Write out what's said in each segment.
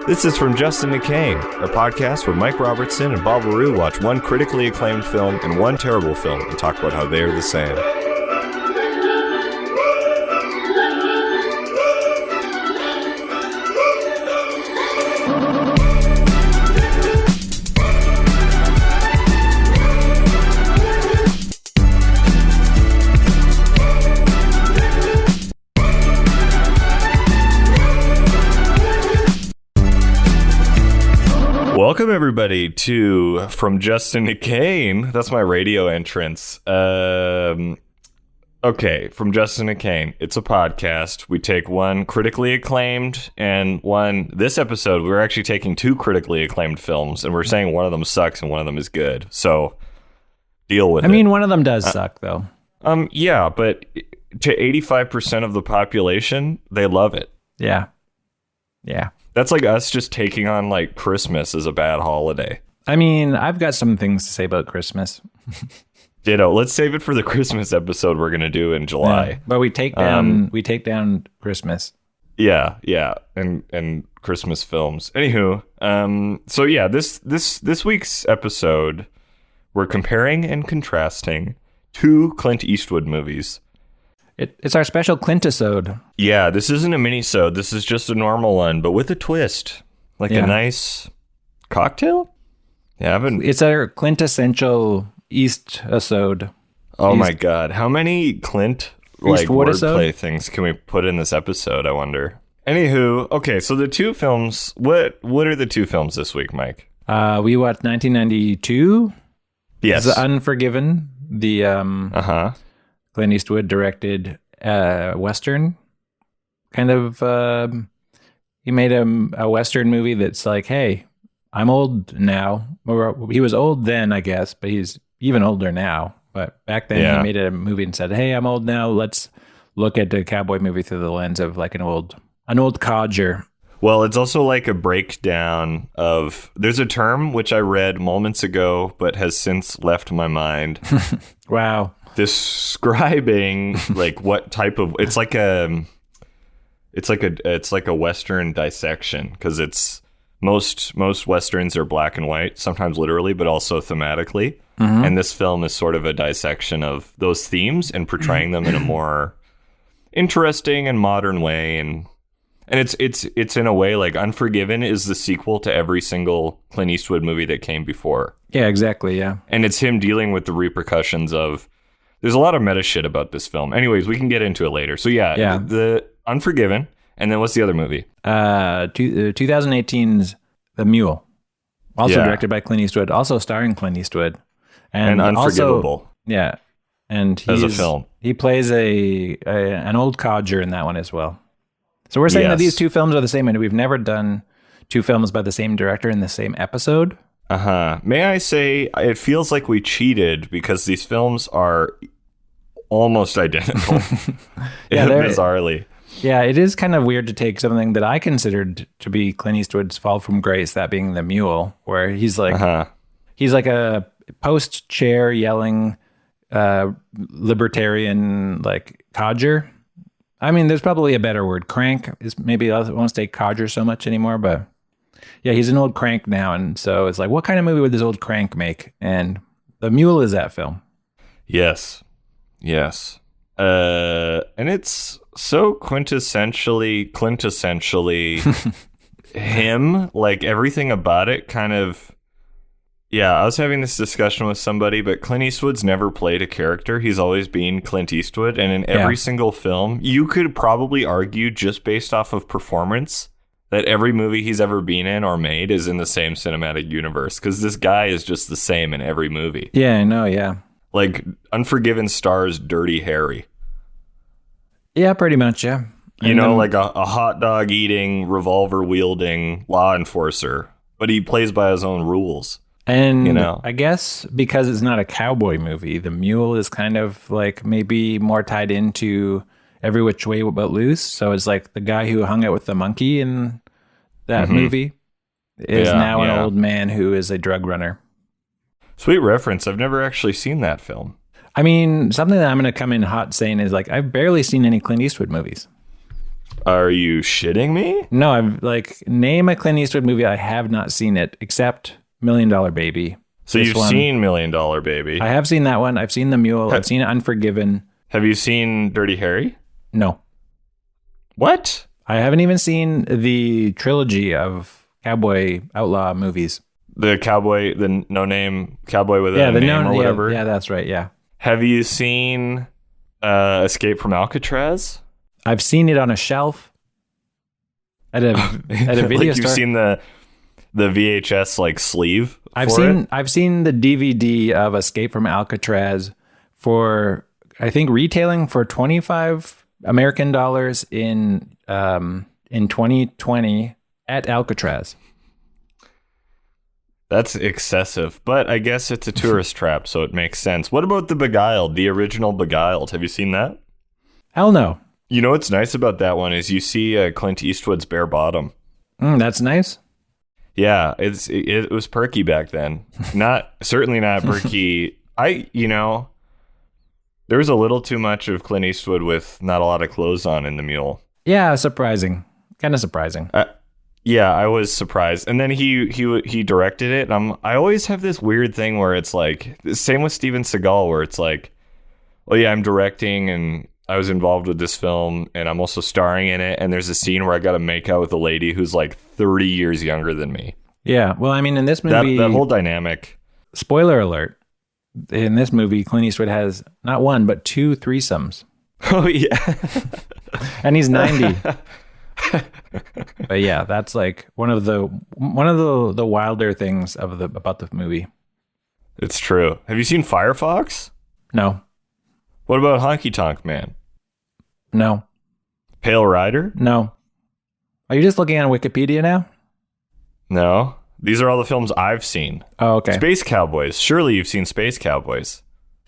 This is From Justin to Kane, a podcast where Mike Robertson and Bob LaRue watch one critically acclaimed film and one terrible film and talk about how they are the same. Welcome, everybody, to From Justin to Kane. That's my radio entrance. Okay, From Justin to Kane. It's a podcast. We take one critically acclaimed and one... This episode, we're actually taking two critically acclaimed films, and we're saying one of them sucks and one of them is good. So, deal with it. I mean, one of them does suck, though. Yeah, but to 85% of the population, they love it. Yeah. That's like us just taking on, like, Christmas as a bad holiday. I mean, I've got some things to say about Christmas. Ditto. Let's save it for the Christmas episode we're going to do in July. Yeah, but we take down Christmas. Yeah, and Christmas films. Anywho, so yeah, this week's episode, we're comparing and contrasting two Clint Eastwood movies. It's our special Clint-isode. Yeah, this isn't a mini-sode. This is just a normal one, but with a twist. Like a nice cocktail? Yeah, It's our quintessential East-isode. Oh my God. How many Clint wordplay things can we put in this episode, I wonder? Anywho, okay, so the two films, what are the two films this week, Mike? We watched 1992. Yes. The Unforgiven, the Clint Eastwood directed Western. Kind of, he made a Western movie that's like, hey, I'm old now. Or he was old then, I guess, but he's even older now. But back then he made a movie and said, hey, I'm old now. Let's look at the cowboy movie through the lens of like an old codger. Well, it's also like a breakdown of... There's a term which I read moments ago, but has since left my mind. Wow. Describing like what type of... It's like a Western dissection, because it's... Most Westerns are black and white, sometimes literally, but also thematically. Mm-hmm. And this film is sort of a dissection of those themes and portraying them in a more interesting and modern way. And it's in a way like Unforgiven is the sequel to every single Clint Eastwood movie that came before. Yeah, exactly. Yeah. And it's him dealing with the repercussions of... There's a lot of meta shit about this film. Anyways, we can get into it later. So yeah. The Unforgiven. And then what's the other movie? 2018's The Mule. Also directed by Clint Eastwood. Also starring Clint Eastwood. And Unforgivable. Also, yeah. And as a film. He plays an old codger in that one as well. So we're saying that these two films are the same, and we've never done two films by the same director in the same episode. May I say, it feels like we cheated because these films are almost identical. Bizarrely. Yeah, it is kind of weird to take something that I considered to be Clint Eastwood's fall from grace, that being The Mule, where he's like a post-chair yelling libertarian like codger. I mean, there's probably a better word. Crank is maybe I won't say codger so much anymore, but yeah, he's an old crank now, and so it's like, what kind of movie would this old crank make? And The Mule is that film. Yes. And it's so quintessentially him. Like everything about it kind of... Yeah, I was having this discussion with somebody, but Clint Eastwood's never played a character. He's always been Clint Eastwood. And in every single film, you could probably argue just based off of performance that every movie he's ever been in or made is in the same cinematic universe. Because this guy is just the same in every movie. Yeah, I know, yeah. Like, Unforgiven stars Dirty Harry. Yeah, pretty much, yeah. Like a hot dog eating, revolver wielding law enforcer. But he plays by his own rules. And I guess because it's not a cowboy movie, The Mule is kind of like maybe more tied into Every Which Way But Loose. So it's like the guy who hung out with the monkey in that movie is now an old man who is a drug runner. Sweet reference. I've never actually seen that film. I mean, something that I'm going to come in hot saying is like, I've barely seen any Clint Eastwood movies. Are you shitting me? No, I've name a Clint Eastwood movie. I have not seen it except $1 Million Baby. So you've seen $1 Million Baby. I have seen that one. I've seen The Mule. I've seen Unforgiven. Have you seen Dirty Harry? No. What? I haven't even seen the trilogy of cowboy outlaw movies. The no-name cowboy with a name or whatever? Yeah, that's right, yeah. Have you seen Escape from Alcatraz? I've seen it on a shelf at a video store. You've seen the VHS sleeve? I've seen the DVD of Escape from Alcatraz for, I think, retailing for $25 American in 2020 at Alcatraz. That's excessive, but I guess it's a tourist trap, so it makes sense. What about the Beguiled, the original Beguiled? Have you seen that? Hell no. You know what's nice about that one is you see Clint Eastwood's bare bottom. That's nice. Yeah, it was perky back then. Certainly not perky. There was a little too much of Clint Eastwood with not a lot of clothes on in The Mule. Yeah, surprising. Kind of surprising. Yeah, I was surprised. And then he directed it. And I always have this weird thing where it's same with Steven Seagal, where it's well, yeah, I'm directing and I was involved with this film and I'm also starring in it. And there's a scene where I got to make out with a lady who's 30 years younger than me. Yeah. Well, I mean, in this movie, that whole dynamic. Spoiler alert. In this movie, Clint Eastwood has not one, but 2 threesomes. Oh, yeah. And he's 90. But yeah, that's one of the wilder things about the movie. It's true. Have you seen Firefox? No. What about Honky Tonk Man? No. Pale Rider? No. Are you just looking on Wikipedia now? No. These are all the films I've seen. Oh, okay. Space Cowboys. Surely you've seen Space Cowboys.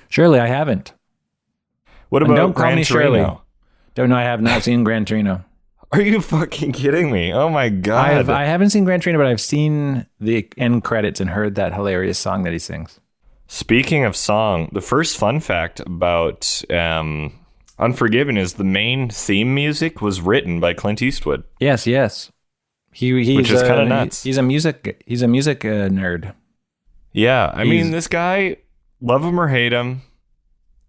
Surely I haven't. What about Gran Torino? Shirley. Don't know. I have not seen Gran Torino. Are you fucking kidding me? Oh my God. I haven't seen Gran Torino, but I've seen the end credits and heard that hilarious song that he sings. Speaking of song, the first fun fact about Unforgiven is the main theme music was written by Clint Eastwood. Yes. Which is kind of nuts. He's a music nerd. Yeah, I mean, this guy, love him or hate him,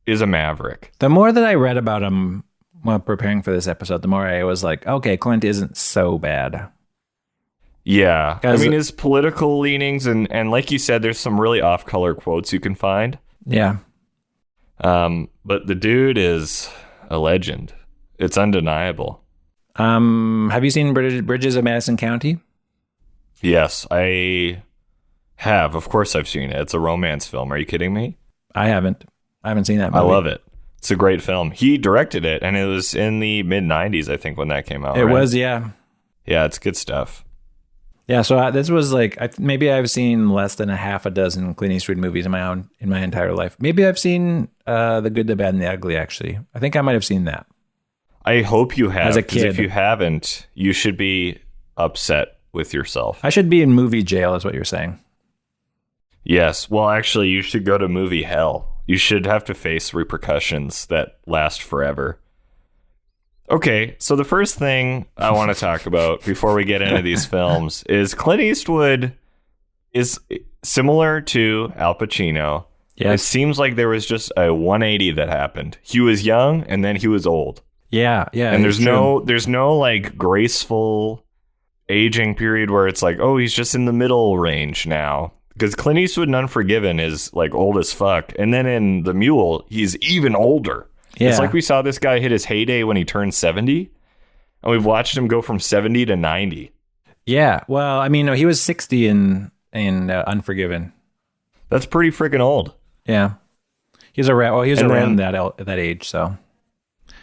is a maverick. The more that I read about him while preparing for this episode, the more I was okay, Clint isn't so bad. Yeah, I mean, his political leanings, and like you said, there's some really off-color quotes you can find. Yeah. But the dude is a legend. It's undeniable. Have you seen Bridges of Madison County? Yes, I have. Of course I've seen it. It's a romance film. Are you kidding me? I haven't seen that movie. I love it. It's a great film. He directed it, and it was in the mid-90s, I think, when that came out. It was, yeah. Yeah, it's good stuff. Yeah, so this was maybe I've seen less than a half a dozen Clint Eastwood movies in my entire life. Maybe I've seen The Good, the Bad, and the Ugly, actually. I think I might have seen that. I hope you have. As a kid. If you haven't, you should be upset with yourself. I should be in movie jail, is what you're saying. Yes. Well, actually, you should go to movie hell. You should have to face repercussions that last forever. Okay, so the first thing I want to talk about before we get into these films is Clint Eastwood is similar to Al Pacino. Yes. It seems like there was just a 180 that happened. He was young and then he was old. Yeah. And there's no graceful aging period where it's he's just in the middle range now. Because Clint Eastwood in Unforgiven is old as fuck. And then in The Mule, he's even older. Yeah. It's we saw this guy hit his heyday when he turned 70. And we've watched him go from 70 to 90. Yeah. Well, I mean, no, he was 60 in Unforgiven. That's pretty freaking old. Yeah. He's around that age, so.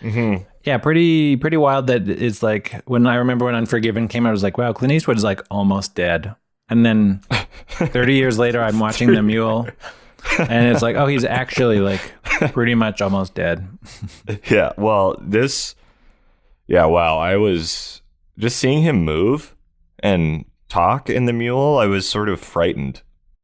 Mm-hmm. Yeah, pretty wild that it's when I remember when Unforgiven came out, I was wow, Clint Eastwood is almost dead. And then 30 years later, I'm watching The Mule, and it's oh, he's actually pretty much almost dead. Yeah, well, wow, I was just seeing him move and talk in The Mule, I was sort of frightened.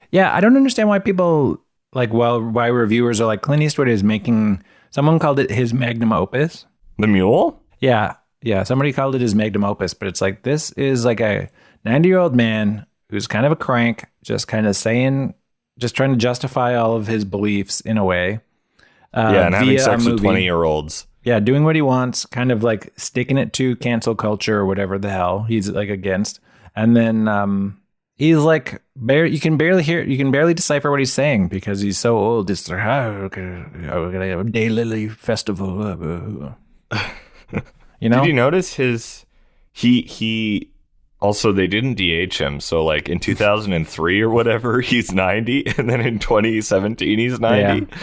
Yeah, I don't understand why people, why reviewers are Clint Eastwood is making, someone called it his magnum opus. The Mule? Yeah. Yeah, somebody called it his magnum opus, but it's like, this is like a 90-year-old man who's kind of a crank, just kind of saying, just trying to justify all of his beliefs in a way. And having sex with 20-year-olds. Yeah, doing what he wants, kind of like sticking it to cancel culture or whatever the hell he's like against. And then he's like, you can barely decipher what he's saying because he's so old. It's like, we're gonna have a daylily festival. You know? Did you notice he also, they didn't DH him. So like in 2003 or whatever, he's 90. And then in 2017, he's 90. Yeah.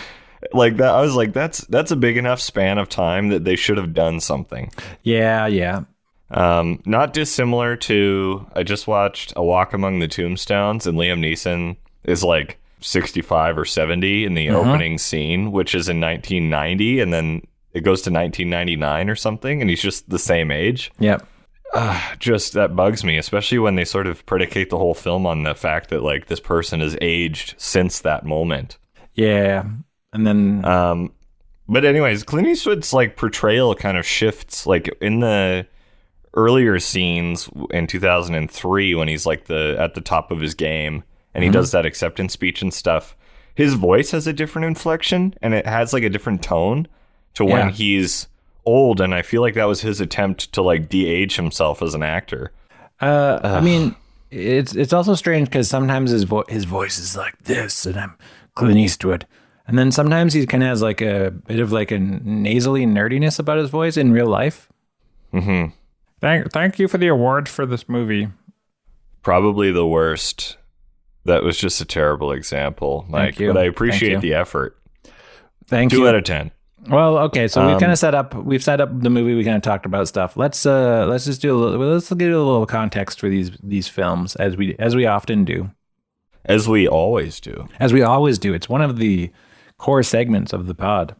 Like that, I was like, that's a big enough span of time that they should have done something. Yeah. Not dissimilar to, I just watched A Walk Among the Tombstones, and Liam Neeson is like 65 or 70 in the opening scene, which is in 1990, and then it goes to 1999 or something, and he's just the same age. Yep. Just that bugs me, especially when they sort of predicate the whole film on the fact that like this person has aged since that moment. Yeah. And then but anyways, Clint Eastwood's like portrayal kind of shifts, like in the earlier scenes in 2003 when he's like at the top of his game and he does that acceptance speech and stuff. His voice has a different inflection and it has like a different tone to when he's old, and I feel like that was his attempt to like de-age himself as an actor. I mean, it's also strange because sometimes his voice is like this, and I'm Clint Eastwood. And then sometimes he kind of has like a bit of like a nasally nerdiness about his voice in real life. Mm-hmm. Thank you for the award for this movie. Probably the worst. That was just a terrible example, Mike. But I appreciate the effort. Thank you. 2 out of 10. Well, okay, so we've kind of set up the movie. We kind of talked about stuff. Let's just do let's give a little context for these films as we often do. As we always do. As we always do. It's one of the core segments of the pod.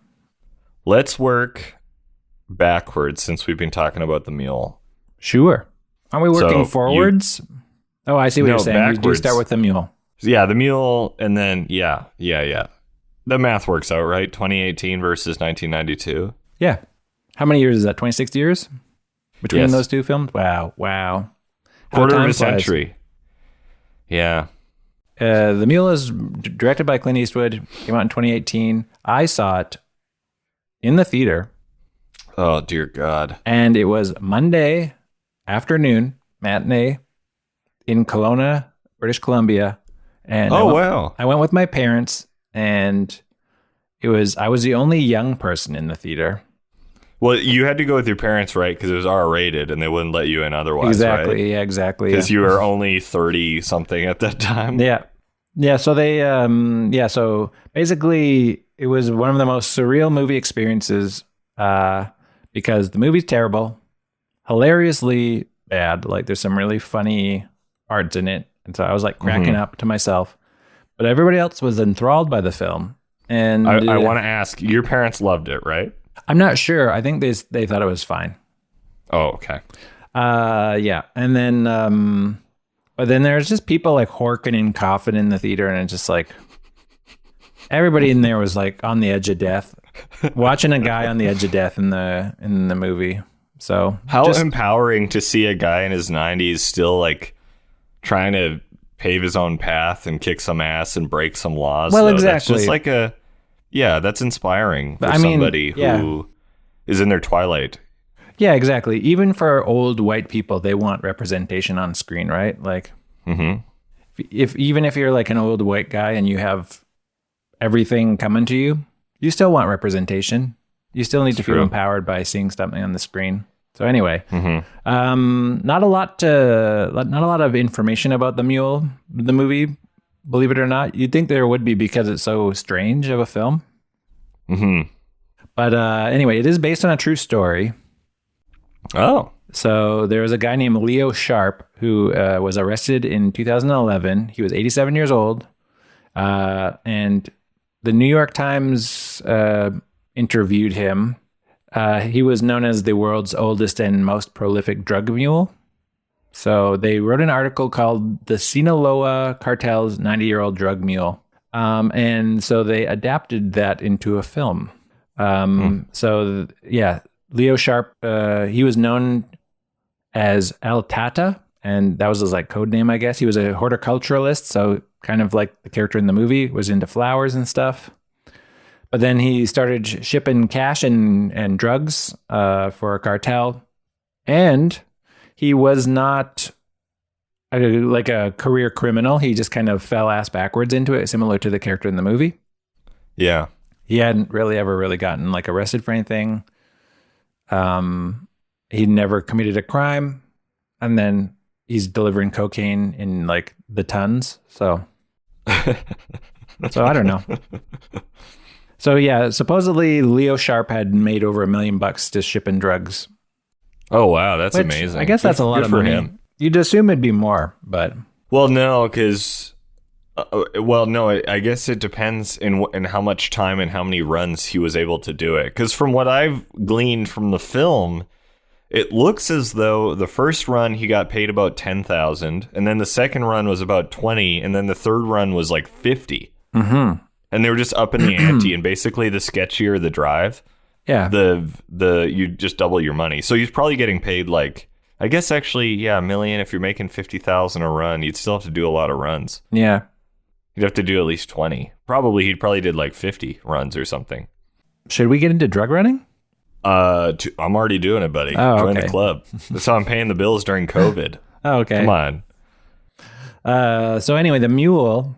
Let's work backwards since we've been talking about the Mule. Sure. Aren't we working forwards? I see what you're saying. Backwards. We do start with the Mule. Yeah, the Mule, and then yeah. The math works out, right? 2018 versus 1992. Yeah. How many years is that? 26 years between those two films? Wow. Quarter of a century. Yeah. The Mule is directed by Clint Eastwood. Came out in 2018. I saw it in the theater. Oh, dear God. And it was Monday afternoon, matinee, in Kelowna, British Columbia. And wow. I went with my parents, and I was the only young person in the theater. Well, you had to go with your parents, right? Because it was R-rated, and they wouldn't let you in otherwise, exactly, right? Yeah, exactly. Because you were only 30-something at that time. Yeah, so they, so basically, it was one of the most surreal movie experiences, because the movie's terrible, hilariously bad. Like, there's some really funny parts in it, and so I was like cracking up to myself. But everybody else was enthralled by the film. And I want to ask, your parents loved it, right? I'm not sure. I think they thought it was fine. Oh, okay. Yeah. And then, but then there's just people like horking and coughing in the theater, and it's just like everybody in there was like on the edge of death, watching a guy on the edge of death in the movie. So how empowering to see a guy in his 90s still like trying to pave his own path and kick some ass and break some laws. Well, though. exactly. That's just like that's inspiring for somebody who is in their twilight. Yeah, exactly. Even for old white people, they want representation on screen, right? Like, even if you're like an old white guy and you have everything coming to you, you still want representation. You still need to feel empowered by seeing something on the screen. So anyway, not a lot of information about the Mule, the movie, believe it or not. You'd think there would be because it's so strange of a film. But anyway, it is based on a true story. Oh. So there was a guy named Leo Sharp who was arrested in 2011. He was 87 years old. And the New York Times interviewed him. He was known as the world's oldest and most prolific drug mule. So they wrote an article called The Sinaloa Cartel's 90-Year-Old Drug Mule. And so they adapted that into a film. So, yeah, Leo Sharp, he was known as El Tata, and that was his like code name, I guess. He was a horticulturalist, so kind of like the character in the movie, was into flowers and stuff. But then he started shipping cash and drugs for a cartel, and he was not like a career criminal. He just kind of fell ass backwards into it, similar to the character in the movie. Yeah. He hadn't ever gotten like arrested for anything. He never committed a crime, and then he's delivering cocaine in like the tons. So I don't know. So yeah, supposedly Leo Sharp had made over $1 million just shipping drugs. Oh wow, that's amazing. I guess that's a lot of money. Him. You'd assume it'd be more, but no, because I guess it depends in how much time and how many runs he was able to do it. Because from what I've gleaned from the film, it looks as though the first run he got paid about $10,000, and then the second run was about $20,000, and then the third run was like $50,000. Mm-hmm. And they were just up in the ante, and basically the sketchier the drive, you just double your money. So he's probably getting paid like, I guess actually, $1 million. If you're making $50,000 a run, you'd still have to do a lot of runs. Yeah. You'd have to do at least 20. He probably did like 50 runs or something. Should we get into drug running? I'm already doing it, buddy. Join the club. That's how I'm paying the bills during COVID. Oh, okay. Come on. So anyway, the Mule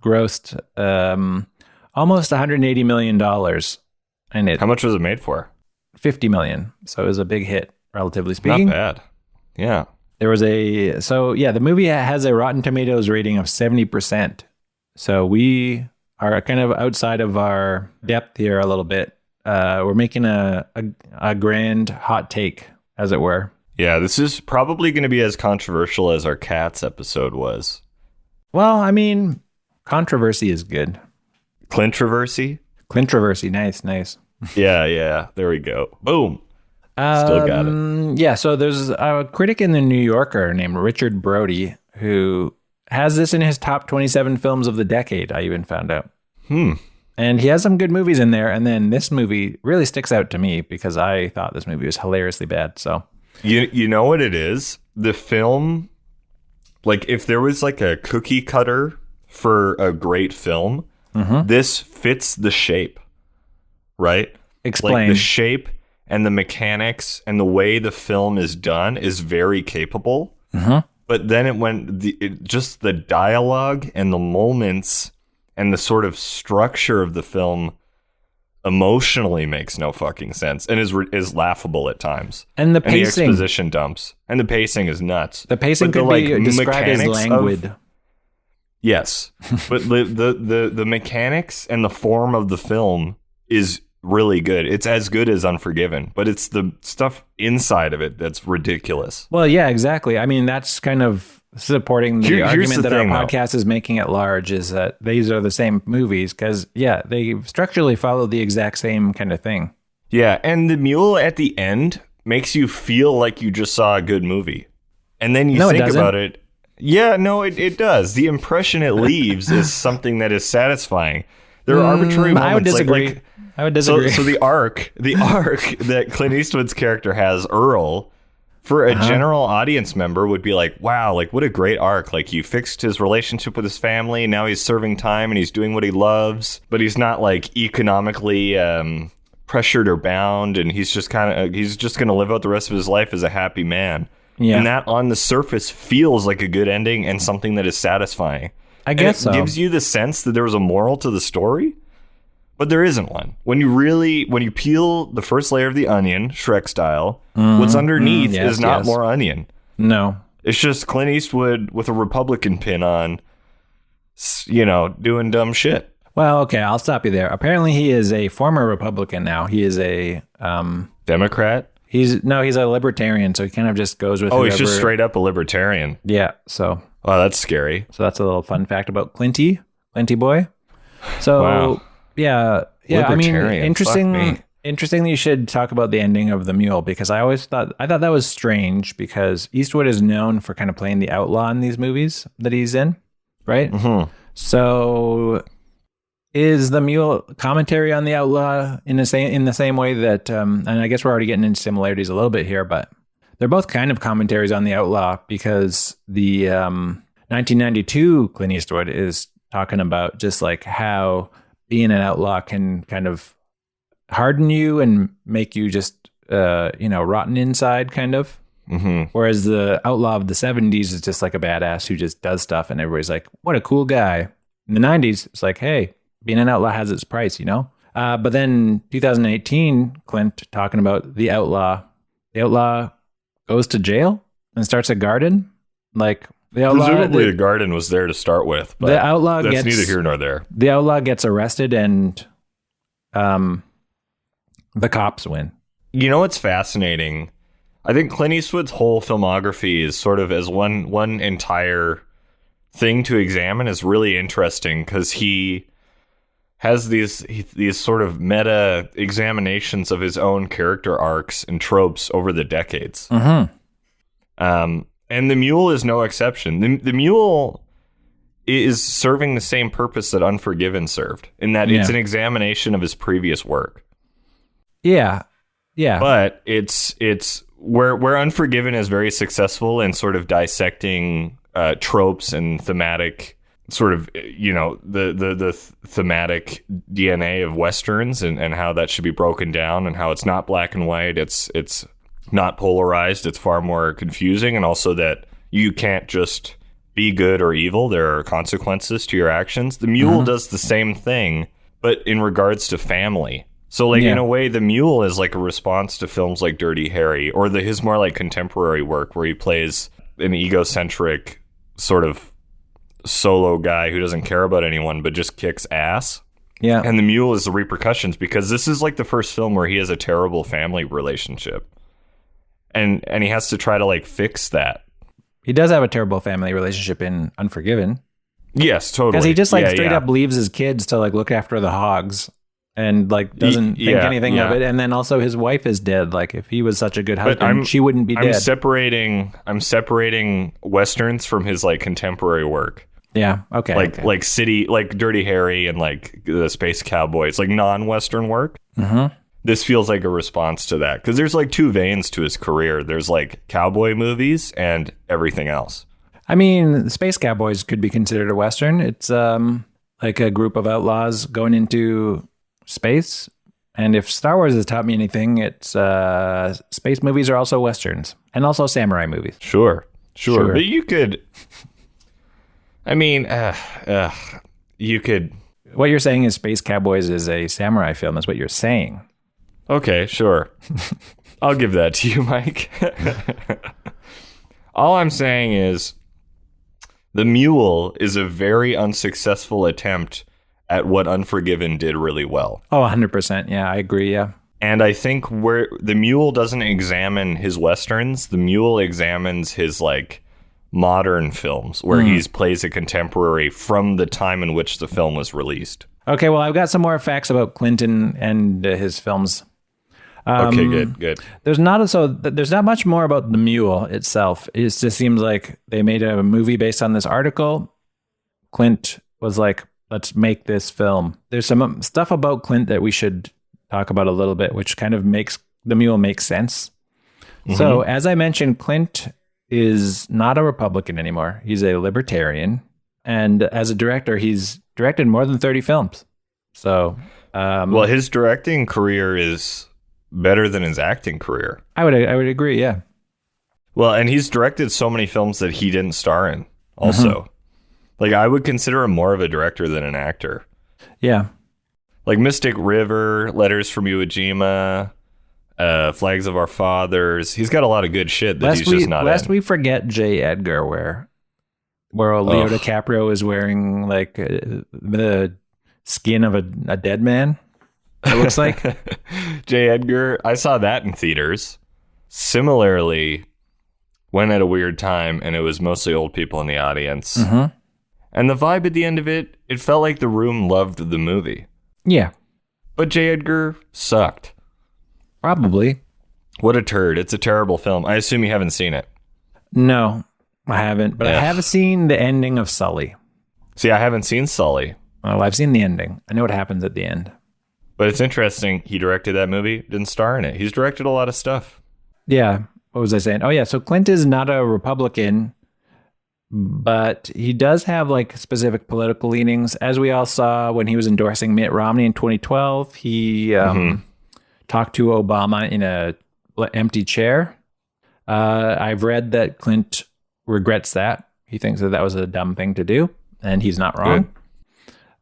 grossed almost $180 million. And how much was it made for? $50 million. So it was a big hit, relatively speaking. Not bad. Yeah. There was the movie has a Rotten Tomatoes rating of 70%. So we are kind of outside of our depth here a little bit. We're making a grand hot take, as it were. Yeah, this is probably going to be as controversial as our Cats episode was. Well, I mean, controversy is good. Clintroversy? Clintroversy, nice. Yeah, there we go. Boom. Still got it. Yeah, so there's a critic in the New Yorker named Richard Brody who has this in his top 27 films of the decade, I even found out. And he has some good movies in there, and then this movie really sticks out to me because I thought this movie was hilariously bad. So you know what it is? The film, like if there was like a cookie cutter for a great film, this fits the shape, right? Explain. Like the shape and the mechanics and the way the film is done is very capable. But then just the dialogue and the moments and the sort of structure of the film emotionally makes no fucking sense and is laughable at times. And the pacing, the exposition dumps, and the pacing is nuts. The pacing could be described as languid. Yes, but the mechanics and the form of the film is really good. It's as good as Unforgiven, but it's the stuff inside of it that's ridiculous. Well, yeah, exactly. I mean, that's kind of supporting the argument that our podcast is making at large, is that these are the same movies because, yeah, they structurally follow the exact same kind of thing. Yeah, and the Mule at the end makes you feel like you just saw a good movie. And then you think about it. Yeah, no, it does. The impression it leaves is something that is satisfying. There are arbitrary moments. I would disagree. I would disagree. So the arc that Clint Eastwood's character has, Earl, for a general audience member would be like, wow, like what a great arc. Like you fixed his relationship with his family. Now he's serving time and he's doing what he loves, but he's not like economically pressured or bound. And he's just going to live out the rest of his life as a happy man. Yeah. And that on the surface feels like a good ending and something that is satisfying. I guess it gives you the sense that there was a moral to the story, but there isn't one. When you peel the first layer of the onion, Shrek style, what's underneath is not more onion. No. It's just Clint Eastwood with a Republican pin on, doing dumb shit. Well, okay, I'll stop you there. Apparently he is a former Republican now. He is a... Democrat? He's a libertarian, so he kind of just goes with whoever. He's just straight up a libertarian. Yeah, so... Oh, that's scary. So that's a little fun fact about Clinty boy. So, wow. Yeah. I mean, interesting that you should talk about the ending of The Mule, because I thought that was strange because Eastwood is known for kind of playing the outlaw in these movies that he's in, right? Mm-hmm. So Is the Mule commentary on the outlaw in the same way that, and I guess we're already getting into similarities a little bit here, but they're both kind of commentaries on the outlaw, because the 1992 Clint Eastwood is talking about just like how being an outlaw can kind of harden you and make you just, rotten inside, kind of. Mm-hmm. Whereas the outlaw of the 70s is just like a badass who just does stuff, and everybody's like, what a cool guy. In the 90s, it's like, hey, being an outlaw has its price, But then 2018, Clint talking about the outlaw. The outlaw goes to jail and starts a garden. Like, the outlaw, presumably the garden was there to start with, but the outlaw that's neither here nor there. The outlaw gets arrested, and the cops win. You know what's fascinating? I think Clint Eastwood's whole filmography is sort of as one entire thing to examine is really interesting, because he has these sort of meta examinations of his own character arcs and tropes over the decades. Mm-hmm. And The Mule is no exception. The Mule is serving the same purpose that Unforgiven served, in that it's an examination of his previous work. Yeah. Yeah. But it's where Unforgiven is very successful in sort of dissecting tropes and thematic sort of, the thematic DNA of Westerns and how that should be broken down, and how it's not black and white. It's not polarized. It's far more confusing. And also that you can't just be good or evil. There are consequences to your actions. The Mule does the same thing, but in regards to family. So, in a way, The Mule is like a response to films like Dirty Harry, or his more like contemporary work, where he plays an egocentric sort of solo guy who doesn't care about anyone but just kicks ass. Yeah. And The Mule is the repercussions, because this is like the first film where he has a terrible family relationship. And he has to try to like fix that. He does have a terrible family relationship in Unforgiven. Yes, totally. Because he just straight up leaves his kids to like look after the hogs. And like doesn't think anything of it, and then also his wife is dead. Like, if he was such a good husband, she wouldn't be dead. I'm separating Westerns from his like contemporary work. Yeah, okay. Like City, like Dirty Harry, and like the Space Cowboys, like non-Western work. Mm-hmm. This feels like a response to that, because there's like two veins to his career. There's like cowboy movies and everything else. I mean, Space Cowboys could be considered a Western. It's like a group of outlaws going into space, and if Star Wars has taught me anything, it's space movies are also Westerns, and also samurai movies. Sure. But you could, I mean, you could. What you're saying is Space Cowboys is a samurai film, is what you're saying. Okay, sure. I'll give that to you, Mike. All I'm saying is The Mule is a very unsuccessful attempt at what Unforgiven did really well. Oh, 100%. Yeah, I agree. Yeah. And I think where The Mule doesn't examine his Westerns, The Mule examines his like modern films, where he plays a contemporary from the time in which the film was released. Okay, well, I've got some more facts about Clinton and his films. Okay, good. There's not much more about The Mule itself. It just seems like they made a movie based on this article. Clint was like, let's make this film. There's some stuff about Clint that we should talk about a little bit, which kind of makes The Mule make sense. Mm-hmm. So, as I mentioned, Clint is not a Republican anymore. He's a libertarian. And as a director, he's directed more than 30 films. So, well, his directing career is better than his acting career. I would agree, yeah. Well, and he's directed so many films that he didn't star in also. Mm-hmm. Like, I would consider him more of a director than an actor. Yeah. Like Mystic River, Letters from Iwo Jima, Flags of Our Fathers. He's got a lot of good shit that he's just not in. Lest we forget J. Edgar, where Leo DiCaprio is wearing like the skin of a dead man, it looks like. J. Edgar, I saw that in theaters. Similarly, went at a weird time, and it was mostly old people in the audience. Mm-hmm. And the vibe at the end of it felt like the room loved the movie. Yeah. But J. Edgar sucked. Probably. What a turd. It's a terrible film. I assume you haven't seen it. No, I haven't. But I have seen the ending of Sully. See, I haven't seen Sully. Well, I've seen the ending. I know what happens at the end. But it's interesting. He directed that movie, didn't star in it. He's directed a lot of stuff. Yeah. What was I saying? Oh, yeah. So Clint is not a Republican, but he does have like specific political leanings. As we all saw when he was endorsing Mitt Romney in 2012, he talked to Obama in a empty chair. I've read that Clint regrets that. He thinks that was a dumb thing to do, and he's not wrong.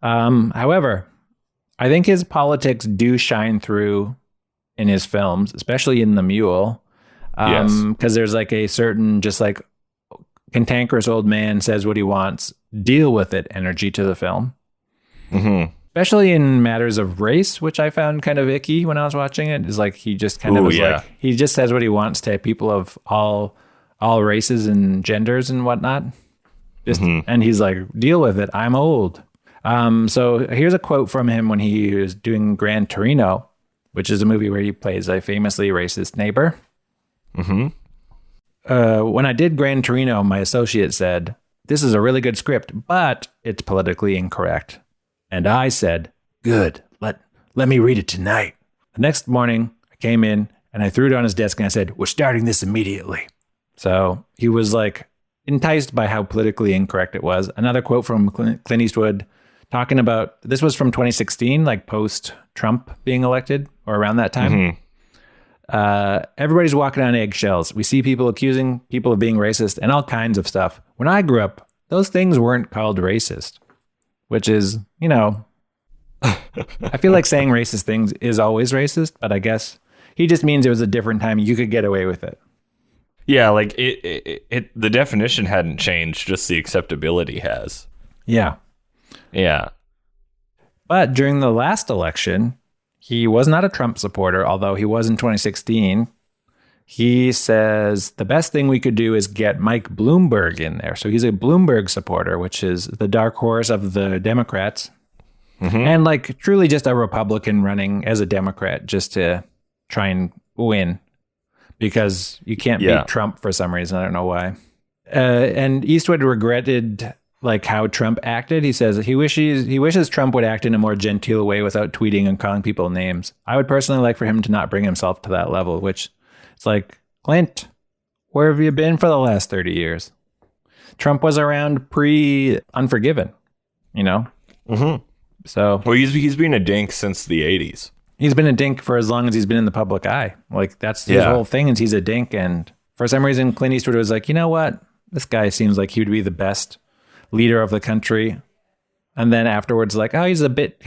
However, I think his politics do shine through in his films, especially in The Mule. Because there's like a certain just like cantankerous old man says what he wants, deal with it energy to the film. Especially in matters of race, which I found kind of icky when I was watching it. Is like he just kind of is like he just says what he wants to people of all races and genders and whatnot. Just and he's like, deal with it. I'm old. So here's a quote from him when he was doing Gran Torino, which is a movie where he plays a famously racist neighbor. When I did Gran Torino, my associate said, "This is a really good script, but it's politically incorrect." And I said, "Good, let me read it tonight." The next morning, I came in and I threw it on his desk and I said, "We're starting this immediately." So he was like enticed by how politically incorrect it was. Another quote from Clint Eastwood talking about, this was from 2016, like post Trump being elected or around that time. Everybody's walking on eggshells. We see people accusing people of being racist and all kinds of stuff. When I grew up, those things weren't called racist, which is, you know, I feel like saying racist things is always racist, but I guess he just means it was a different time. You could get away with it. Yeah, like it the definition hadn't changed, just the acceptability has. Yeah. Yeah. But during the last election, he was not a Trump supporter, although he was in 2016. He says the best thing we could do is get Mike Bloomberg in there. So he's a Bloomberg supporter, which is the dark horse of the Democrats. And like truly just a Republican running as a Democrat just to try and win, because you can't beat Trump for some reason. I don't know why. And Eastwood regretted like how Trump acted. He says he wishes Trump would act in a more genteel way without tweeting and calling people names. I would personally like for him to not bring himself to that level, which it's like, Clint, where have you been for the last 30 years? Trump was around pre-Unforgiven, you know? So, well, he's been a dink since the 80s. He's been a dink for as long as he's been in the public eye. Like that's his whole thing, is he's a dink. And for some reason, Clint Eastwood was like, you know what? This guy seems like he would be the best leader of the country. And then afterwards, like, oh, he's a bit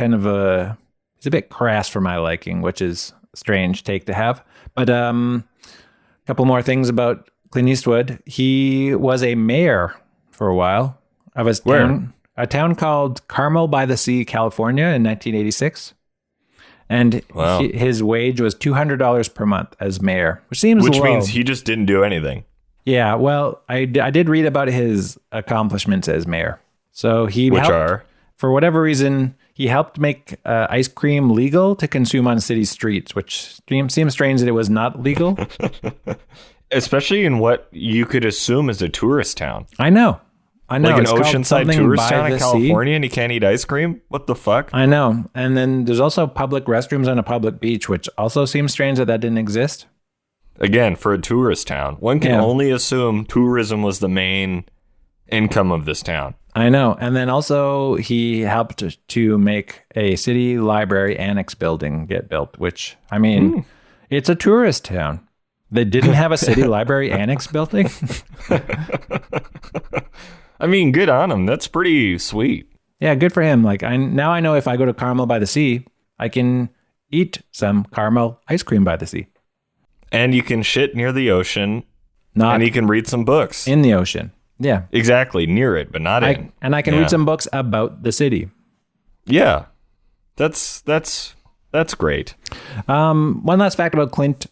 crass for my liking, which is a strange take to have. But a couple more things about Clint Eastwood. He was a mayor for a while of a town called Carmel by the Sea, California in 1986. And his wage was $200 per month as mayor, which low. Means he just didn't do anything. Yeah, well, I did read about his accomplishments as mayor. So for whatever reason, he helped make ice cream legal to consume on city streets, which seems strange that it was not legal. Especially in what you could assume is a tourist town. I know. Like an oceanside tourist town in California, and you can't eat ice cream? What the fuck? I know. And then there's also public restrooms on a public beach, which also seems strange that didn't exist. Again, for a tourist town, one can only assume tourism was the main income of this town. I know. And then also he helped to make a city library annex building get built, which, I mean, it's a tourist town. They didn't have a city library annex building? I mean, good on him. That's pretty sweet. Yeah, good for him. Like now I know if I go to Carmel by the Sea, I can eat some caramel ice cream by the sea. And you can shit near the ocean. And you can read some books. In the ocean. Yeah. Exactly. Near it, but not in. And I can read some books about the city. Yeah. That's great. One last fact about Clint,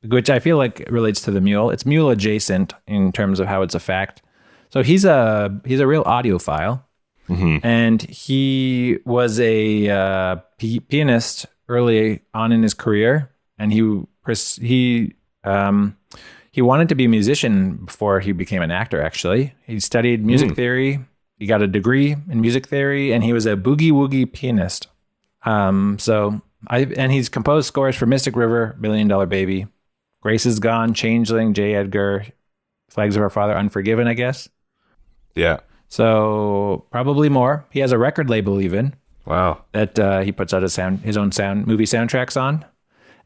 which I feel like relates to the Mule. It's Mule adjacent in terms of how it's a fact. So he's a real audiophile, and he was a pianist early on in his career, and he wanted to be a musician before he became an actor. Actually, he studied music theory He got a degree in music theory, and he was a boogie-woogie pianist. And he's composed scores for Mystic River, $1 Billion Baby, Grace Is Gone, Changeling, J. Edgar, Flags of Our Father, Unforgiven, I guess. Yeah. So probably more. He has a record label even. Wow. That he puts out his own movie soundtracks on.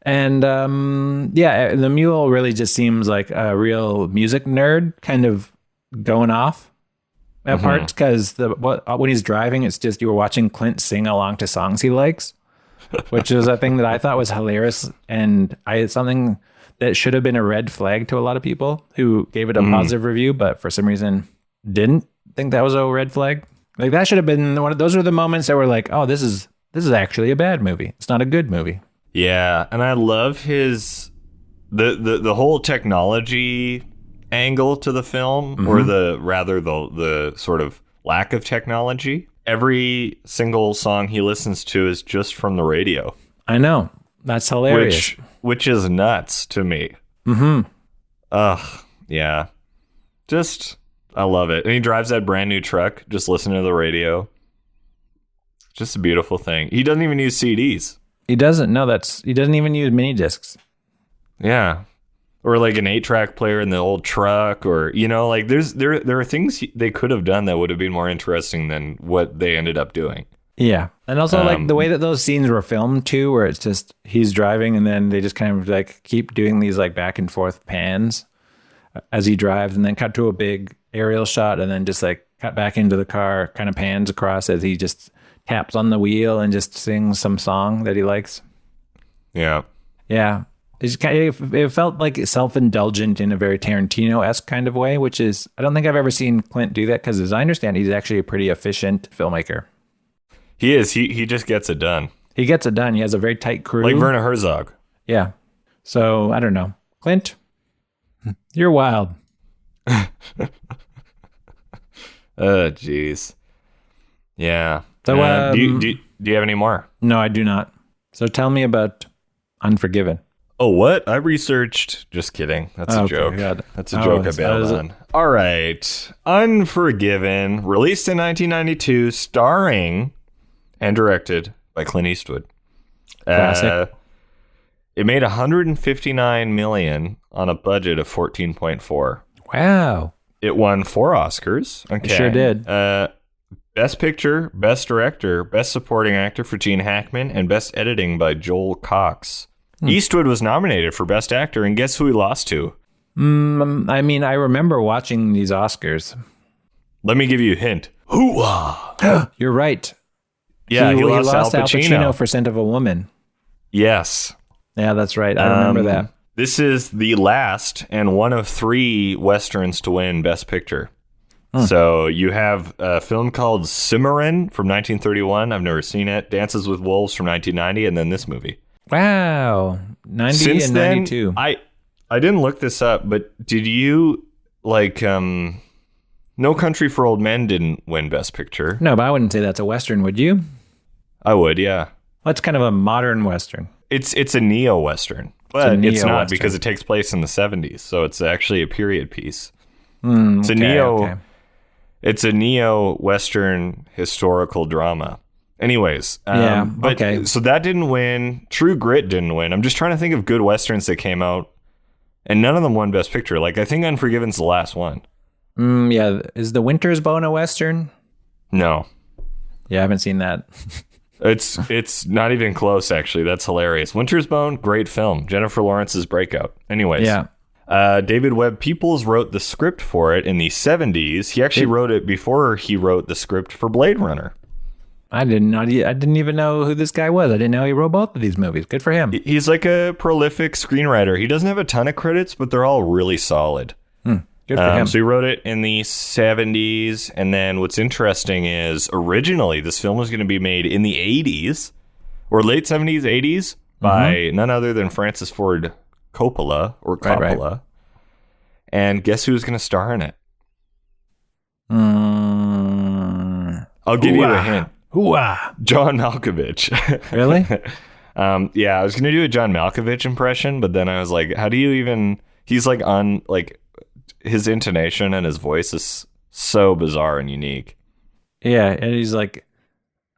And the Mule really just seems like a real music nerd kind of going off at parts, because when he's driving, it's just you were watching Clint sing along to songs he likes, which is a thing that I thought was hilarious. And something that should have been a red flag to a lot of people who gave it a positive review, but for some reason didn't think that was a red flag. Like that should have been those are the moments that were like, oh, this is actually a bad movie. It's not a good movie. Yeah, and I love his the whole technology angle to the film, or the sort of lack of technology. Every single song he listens to is just from the radio. I know. That's hilarious. Which is nuts to me. Yeah. Just I love it. And he drives that brand new truck, just listening to the radio. Just a beautiful thing. He doesn't even use CDs. He doesn't. No, he doesn't even use mini discs. Yeah. Or like an 8-track player in the old truck, or, like there are things they could have done that would have been more interesting than what they ended up doing. Yeah. And also like the way that those scenes were filmed too, where it's just he's driving and then they just kind of like keep doing these like back and forth pans as he drives, and then cut to a big aerial shot and then just like cut back into the car, kind of pans across as he just taps on the wheel and just sings some song that he likes. Yeah. Yeah. It felt like self-indulgent in a very Tarantino-esque kind of way, which is, I don't think I've ever seen Clint do that, because as I understand, he's actually a pretty efficient filmmaker. He is. He just gets it done. He gets it done. He has a very tight crew. Like Werner Herzog. Yeah. So, I don't know. Clint, you're wild. Oh, jeez. Yeah. So, do you have any more? No, I do not. So tell me about Unforgiven. Oh, what? I researched. Just kidding. That's a joke. God. That's a joke I bailed on. All right. Unforgiven, released in 1992, starring and directed by Clint Eastwood. Classic. It made $159 million on a budget of $14.4. Wow. It won 4 Oscars. Okay. It sure did. Best Picture, Best Director, Best Supporting Actor for Gene Hackman, and Best Editing by Joel Cox. Eastwood was nominated for Best Actor, and guess who he lost to? I mean, I remember watching these Oscars. Let me give you a hint. Hoo-ah! You're right. Yeah, he lost to Al Al Pacino for Scent of a Woman. Yes. Yeah, that's right. I remember that. This is the last and one of 3 Westerns to win Best Picture. So you have a film called Cimarron from 1931. I've never seen it. Dances with Wolves from 1990, and then this movie. Wow. 90 Since and then, 92. I didn't look this up, but did you, like, No Country for Old Men didn't win Best Picture. No, but I wouldn't say that's a Western, would you? I would, yeah. Well, it's kind of a modern Western. It's a neo-Western, but it's not, because it takes place in the 70s, so it's actually a period piece. It's a neo-Western historical drama. Anyways, so that didn't win. True Grit didn't win. I'm just trying to think of good Westerns that came out, and none of them won Best Picture. Like, I think Unforgiven's the last one. Yeah. Is The Winter's Bone a Western? No. Yeah, I haven't seen that. It's not even close, actually. That's hilarious. Winter's Bone, great film. Jennifer Lawrence's breakout. Anyways. Yeah. David Webb Peoples wrote the script for it in the 70s. He actually wrote it before he wrote the script for Blade Runner. I didn't even know who this guy was. I didn't know he wrote both of these movies. Good for him. He's like a prolific screenwriter. He doesn't have a ton of credits, but they're all really solid. Good for him. So he wrote it in the 70s, and then what's interesting is originally this film was going to be made in the 80s, or late 70s, 80s, by none other than Francis Ford Coppola, or Coppola. Right. And guess who's going to star in it? I'll give you a hint. John Malkovich. Really? Yeah, I was going to do a John Malkovich impression, but then I was like, how do you even... He's like on... like his intonation and his voice is so bizarre and unique. Yeah, and he's like,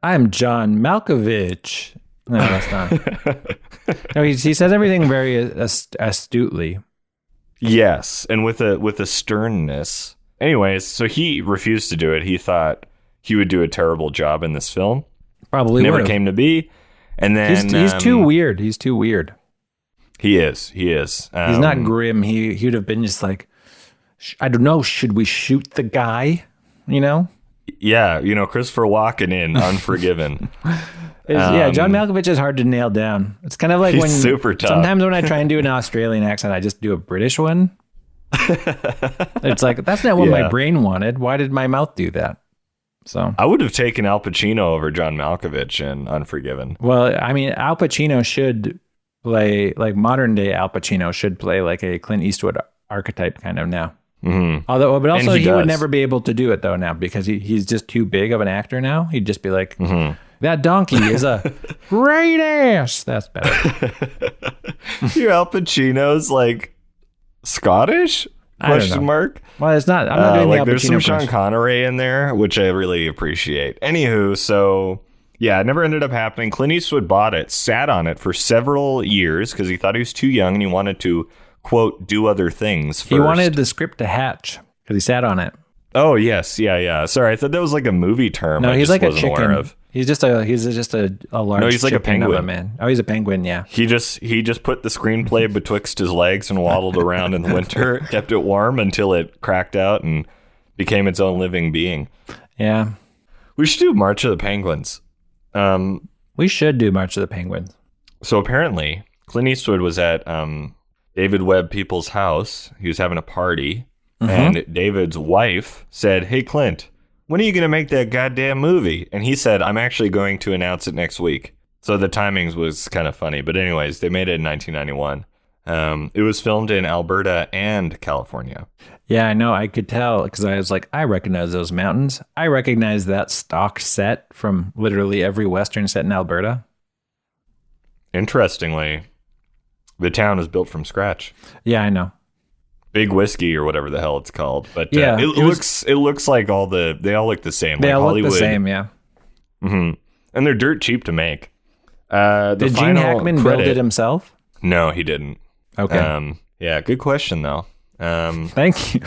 I'm John Malkovich. No, that's not. No, he says everything very astutely. Yes, and with a sternness. Anyways, so he refused to do it. He thought he would do a terrible job in this film. Probably never would've. came to be. And then he's too weird. He's too weird. He is. He's not grim. He would have been just like, I don't know. Should we shoot the guy? You know? Yeah, Christopher Walken in Unforgiven. John Malkovich is hard to nail down. It's kind of like when super tough. Sometimes when I try and do an Australian accent, I just do a British one. It's like, that's not what my brain wanted. Why did my mouth do that? So I would have taken Al Pacino over John Malkovich in Unforgiven. Well, I mean, Al Pacino should play, like modern day Al Pacino should play like a Clint Eastwood archetype kind of now. Mm-hmm. But also he would never be able to do it though now because he's just too big of an actor now. He'd just be like, that donkey is a great ass. That's better. Your Al Pacino's like Scottish? Question mark. Well, it's not. I'm not doing the Al Pacino there's some impression. Sean Connery in there, which I really appreciate. Anywho, so yeah, it never ended up happening. Clint Eastwood bought it, sat on it for several years because he thought he was too young and he wanted to, quote, do other things first. He wanted the script to hatch because he sat on it. Oh yes, yeah. Sorry, I thought that was like a movie term. No, he's just like wasn't a chicken. aware of. He's just a large. No, he's like a penguin. Of a man. Oh, he's a penguin. Yeah. He just put the screenplay betwixt his legs and waddled around in the winter, kept it warm until it cracked out and became its own living being. Yeah. We should do March of the Penguins. We should do March of the Penguins. So apparently, Clint Eastwood was at David Webb People's house. He was having a party, and David's wife said, "Hey, Clint, when are you going to make that goddamn movie?" And he said, "I'm actually going to announce it next week." So the timings was kind of funny. But anyways, they made it in 1991. It was filmed in Alberta and California. Yeah, I know. I could tell because I was like, I recognize those mountains. I recognize that stock set from literally every Western set in Alberta. Interestingly, the town was built from scratch. Yeah, I know. Big Whiskey or whatever the hell it's called. But yeah, it looks like they all look the same. They like all Hollywood. look the same, yeah. Mm-hmm. And they're dirt cheap to make. Did Gene Hackman build it himself? No, he didn't. Okay. Yeah, good question though. Thank you.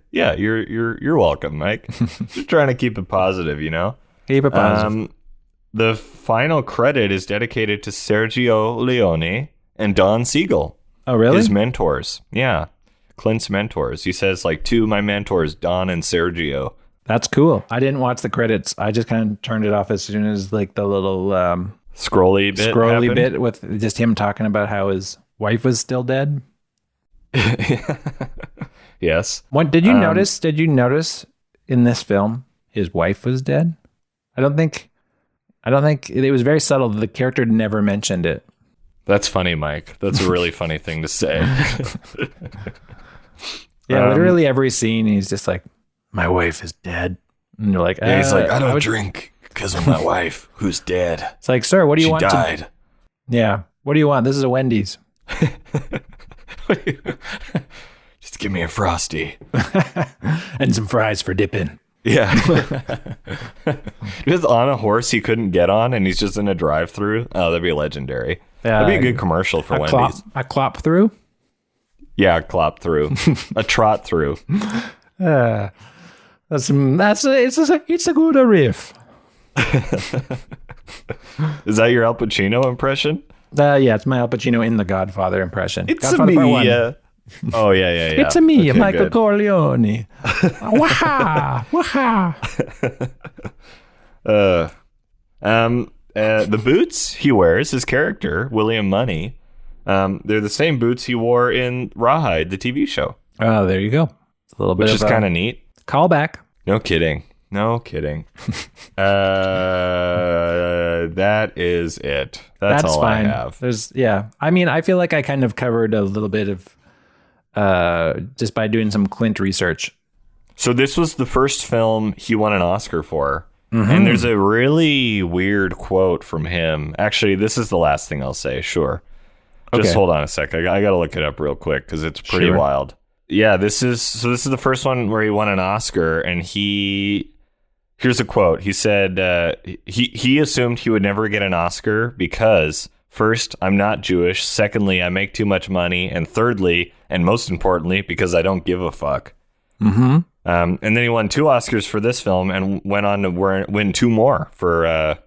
Yeah, you're welcome, Mike. Just trying to keep it positive, Keep it positive. The final credit is dedicated to Sergio Leone and Don Siegel. Oh, really? His mentors. Yeah. Clint's mentors. He says, like, two of my mentors, Don and Sergio. That's cool. I didn't watch the credits. I just kind of turned it off as soon as, like, the little scrolly bit with just him talking about how his wife was still dead. Yes. What did you notice? Did you notice in this film his wife was dead? I don't think it was very subtle. The character never mentioned it. That's funny, Mike. That's a really funny thing to say. Yeah, literally every scene, he's just like, my wife is dead. And you're like, yeah, he's like, I don't drink because of my wife who's dead. It's like, sir, what do you want? She died. Yeah. What do you want? This is a Wendy's. Just give me a Frosty. And some fries for dipping. Yeah. Just on a horse he couldn't get on and he's just in a drive-through. Oh, that'd be legendary. That'd be a good commercial for Wendy's. A clop through? Yeah, a clop through. A trot through. It's a good riff. Is that your Al Pacino impression? Yeah, it's my Al Pacino in The Godfather impression. It's Godfather a me. Oh, yeah. It's a me, okay, Michael good. Corleone. Waha! Waha! The boots he wears, his character, William Money, they're the same boots he wore in Rawhide, the TV show. Oh, there you go. It's a little bit which is kind of neat. Callback. No kidding. That is it. That's all fine. I have. I mean, I feel like I kind of covered a little bit of just by doing some Clint research. So this was the first film he won an Oscar for. And there's a really weird quote from him. Actually, this is the last thing I'll say. Sure. Just hold on a sec. I got to look it up real quick because it's pretty wild. Yeah, this is the first one where he won an Oscar, and here's a quote. He said he assumed he would never get an Oscar because, first, I'm not Jewish. Secondly, I make too much money. And thirdly, and most importantly, because I don't give a fuck. Mm-hmm. And then he won 2 Oscars for this film and went on to win 2 more for $1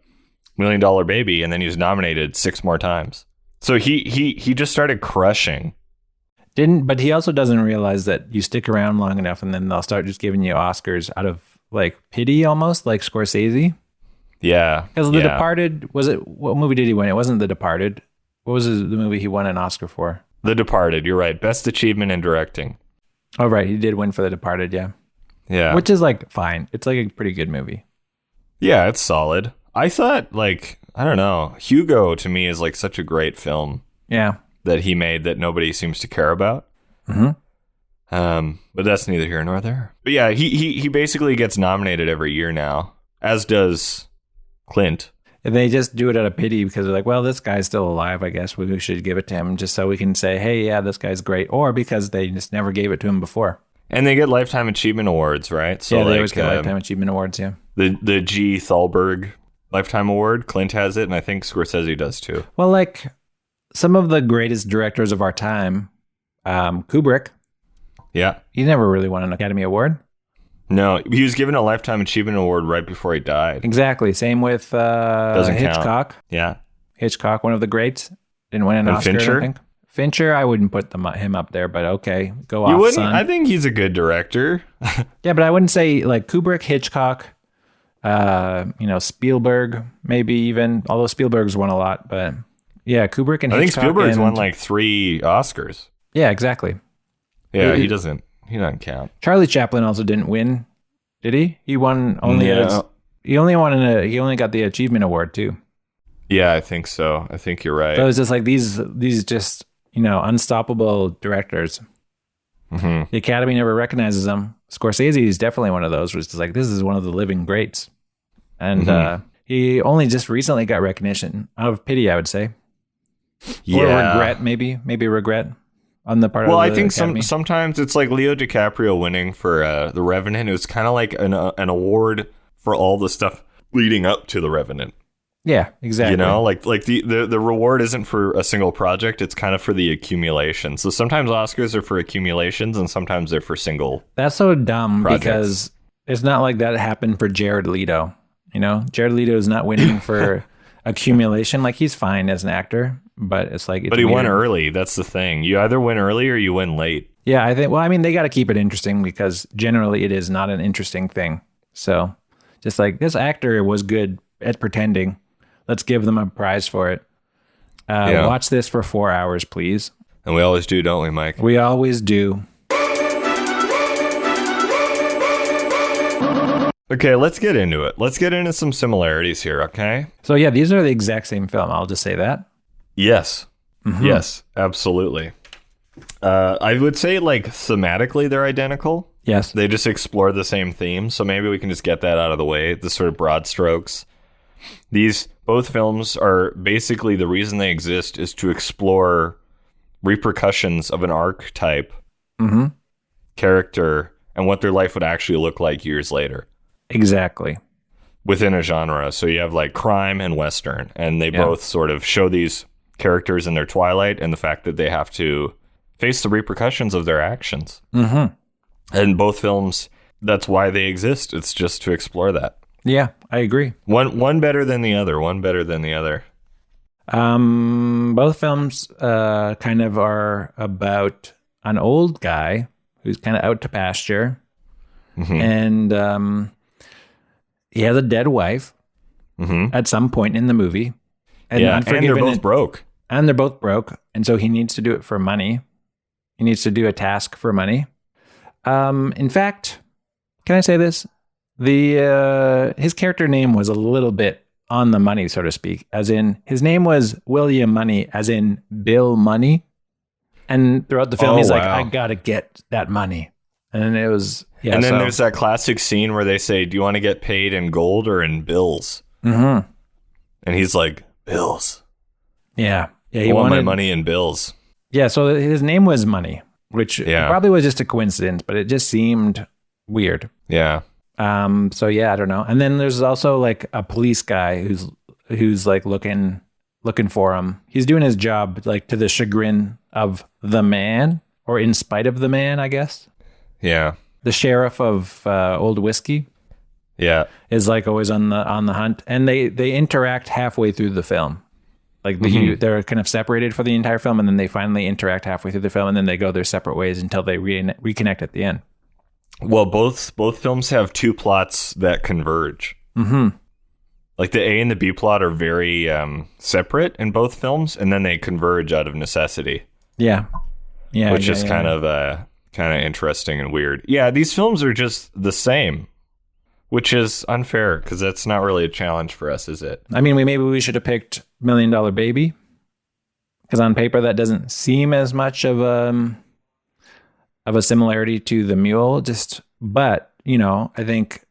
Million Baby. And then he was nominated 6 more times. So he just started crushing. But he also doesn't realize that you stick around long enough and then they'll start just giving you Oscars out of like pity almost, like Scorsese. Yeah. Because The Departed, what movie did he win? It wasn't The Departed. What was the movie he won an Oscar for? The Departed, you're right. Best achievement in directing. Oh, right. He did win for The Departed, yeah. Yeah. Which is like fine. It's like a pretty good movie. Yeah, it's solid. I thought, like, I don't know. Hugo, to me, is like such a great film. Yeah. That he made that nobody seems to care about. Mm-hmm. But that's neither here nor there. But yeah, he basically gets nominated every year now, as does Clint. And they just do it out of pity because they're like, well, this guy's still alive. I guess we should give it to him just so we can say, hey, yeah, this guy's great. Or because they just never gave it to him before. And they get Lifetime Achievement Awards, right? So yeah, they always get Lifetime Achievement Awards, yeah. The G. Thalberg Lifetime Award, Clint has it, and I think Scorsese does too. Well, like some of the greatest directors of our time, Kubrick. Yeah. He never really won an Academy Award. No, he was given a Lifetime Achievement Award right before he died. Exactly. Same with Hitchcock. Count. Yeah. Hitchcock, one of the greats. Didn't win an Oscar, Fincher? I think. Fincher, I wouldn't put him up there, but okay. Go off, You wouldn't? son. I think he's a good director. Yeah, but I wouldn't say like Kubrick, Hitchcock, Spielberg, maybe even. Although Spielberg's won a lot, but yeah, Kubrick and Hitchcock. I think Spielberg's won like 3 Oscars. Yeah, exactly. Yeah, he doesn't count. Charlie Chaplin also didn't win, did he? He won only he only got the Achievement Award too. Yeah, I think so. I think you're right. So it's just like these just, unstoppable directors. Mm-hmm. The Academy never recognizes them. Scorsese is definitely one of those, which is like, this is one of the living greats. And he only just recently got recognition out of pity, I would say. Yeah. Or regret, maybe regret on the part of the I think Academy. sometimes it's like Leo DiCaprio winning for The Revenant. It was kind of like an award for all the stuff leading up to The Revenant. Yeah, exactly. Like the reward isn't for a single project. It's kind of for the accumulation. So sometimes Oscars are for accumulations and sometimes they're for single. That's so dumb projects. Because it's not like that happened for Jared Leto. Jared Leto is not winning for accumulation. Like, he's fine as an actor, but it's like... But he won early. That's the thing. You either win early or you win late. Yeah, I think... Well, I mean, they got to keep it interesting because generally it is not an interesting thing. So just like, this actor was good at pretending. Let's give them a prize for it. Watch this for 4 hours, please. And we always do, don't we, Mike? We always do. Okay, let's get into it. Let's get into some similarities here, okay? So yeah, these are the exact same film. I'll just say that. Yes. Mm-hmm. Yes, absolutely. I would say, like, thematically, they're identical. Yes. They just explore the same theme, so maybe we can just get that out of the way, the sort of broad strokes. Both films are basically, the reason they exist is to explore repercussions of an archetype character and what their life would actually look like years later. Exactly. Within a genre. So you have like crime and Western, and they both sort of show these characters in their twilight and the fact that they have to face the repercussions of their actions. Mm-hmm. And both films, that's why they exist. It's just to explore that. Yeah, I agree. One better than the other. One better than the other. Both films kind of are about an old guy who's kind of out to pasture. Mm-hmm. And he has a dead wife at some point in the movie. And they're both broke. And they're both broke. And so he needs to do it for money. He needs to do a task for money. In fact, can I say this? His character name was a little bit on the money, so to speak, as in his name was William Money, as in Bill Money. And throughout the film, he's like, I gotta get that money. And it was, and then there's that classic scene where they say, do you want to get paid in gold or in bills? Mm-hmm. And he's like, bills. Yeah. He wanted my money in bills. Yeah. So his name was Money. which probably was just a coincidence, but it just seemed weird. Yeah. So yeah, I don't know. And then there's also like a police guy who's like looking for him. He's doing his job like to the chagrin of the man, or in spite of the man, I guess. Yeah. The sheriff of Old Whiskey. Yeah. Is like always on the hunt, and they interact halfway through the film. Like they're kind of separated for the entire film, and then they finally interact halfway through the film, and then they go their separate ways until they reconnect at the end. Well, both films have two plots that converge. Mm-hmm. Like the A and the B plot are very separate in both films, and then they converge out of necessity. Yeah, yeah, which is kind of interesting and weird. Yeah, these films are just the same, which is unfair because that's not really a challenge for us, is it? I mean, maybe we should have picked $1 Million Baby, because on paper that doesn't seem as much of a similarity to the Mule. But you know, I think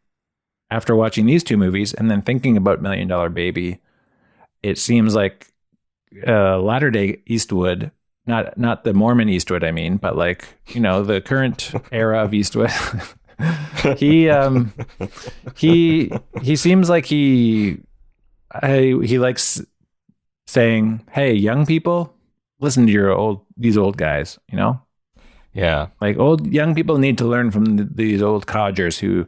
after watching these two movies and then thinking about $1 Million Baby, it seems like latter-day Eastwood, not the Mormon Eastwood, I mean, but like, you know, the current era of Eastwood. He seems like he likes saying, "Hey, young people, listen to these old guys," you know? Yeah. Like young people need to learn from these old codgers who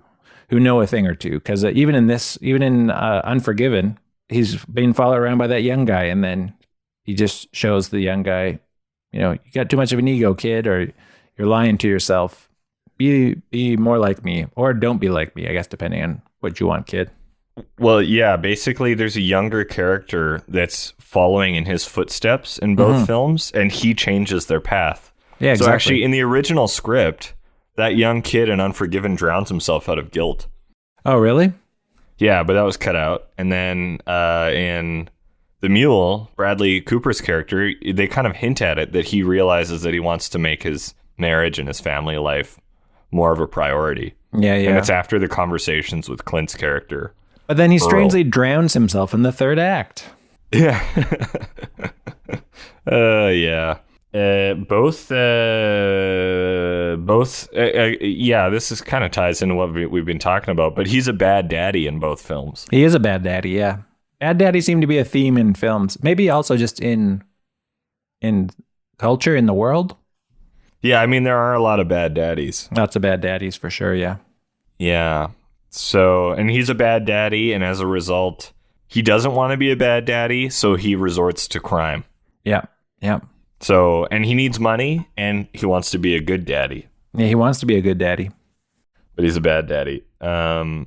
know a thing or two. Because even in Unforgiven, he's being followed around by that young guy, and then he just shows the young guy, you know, you got too much of an ego, kid, or you're lying to yourself. Be more like me, or don't be like me, I guess, depending on what you want, kid. Well, yeah, basically there's a younger character that's following in his footsteps in both films, and he changes their path. Yeah, exactly. So actually, in the original script, that young kid in Unforgiven drowns himself out of guilt. Oh, really? Yeah, but that was cut out. And then in The Mule, Bradley Cooper's character, they kind of hint at it, that he realizes that he wants to make his marriage and his family life more of a priority. Yeah, yeah. And it's after the conversations with Clint's character. But then he strangely drowns himself in the third act. Yeah. Yeah. Yeah, this is kind of ties into what we've been talking about, but he's a bad daddy in both films. He is a bad daddy, yeah. Bad daddy seem to be a theme in films. Maybe also just in culture, in the world. Yeah, I mean, there are a lot of bad daddies. Lots of bad daddies, for sure, yeah. Yeah. So, and he's a bad daddy, and as a result, he doesn't want to be a bad daddy, so he resorts to crime. Yeah, yeah. So, and he needs money, and he wants to be a good daddy. Yeah, he wants to be a good daddy. But he's a bad daddy. Yeah,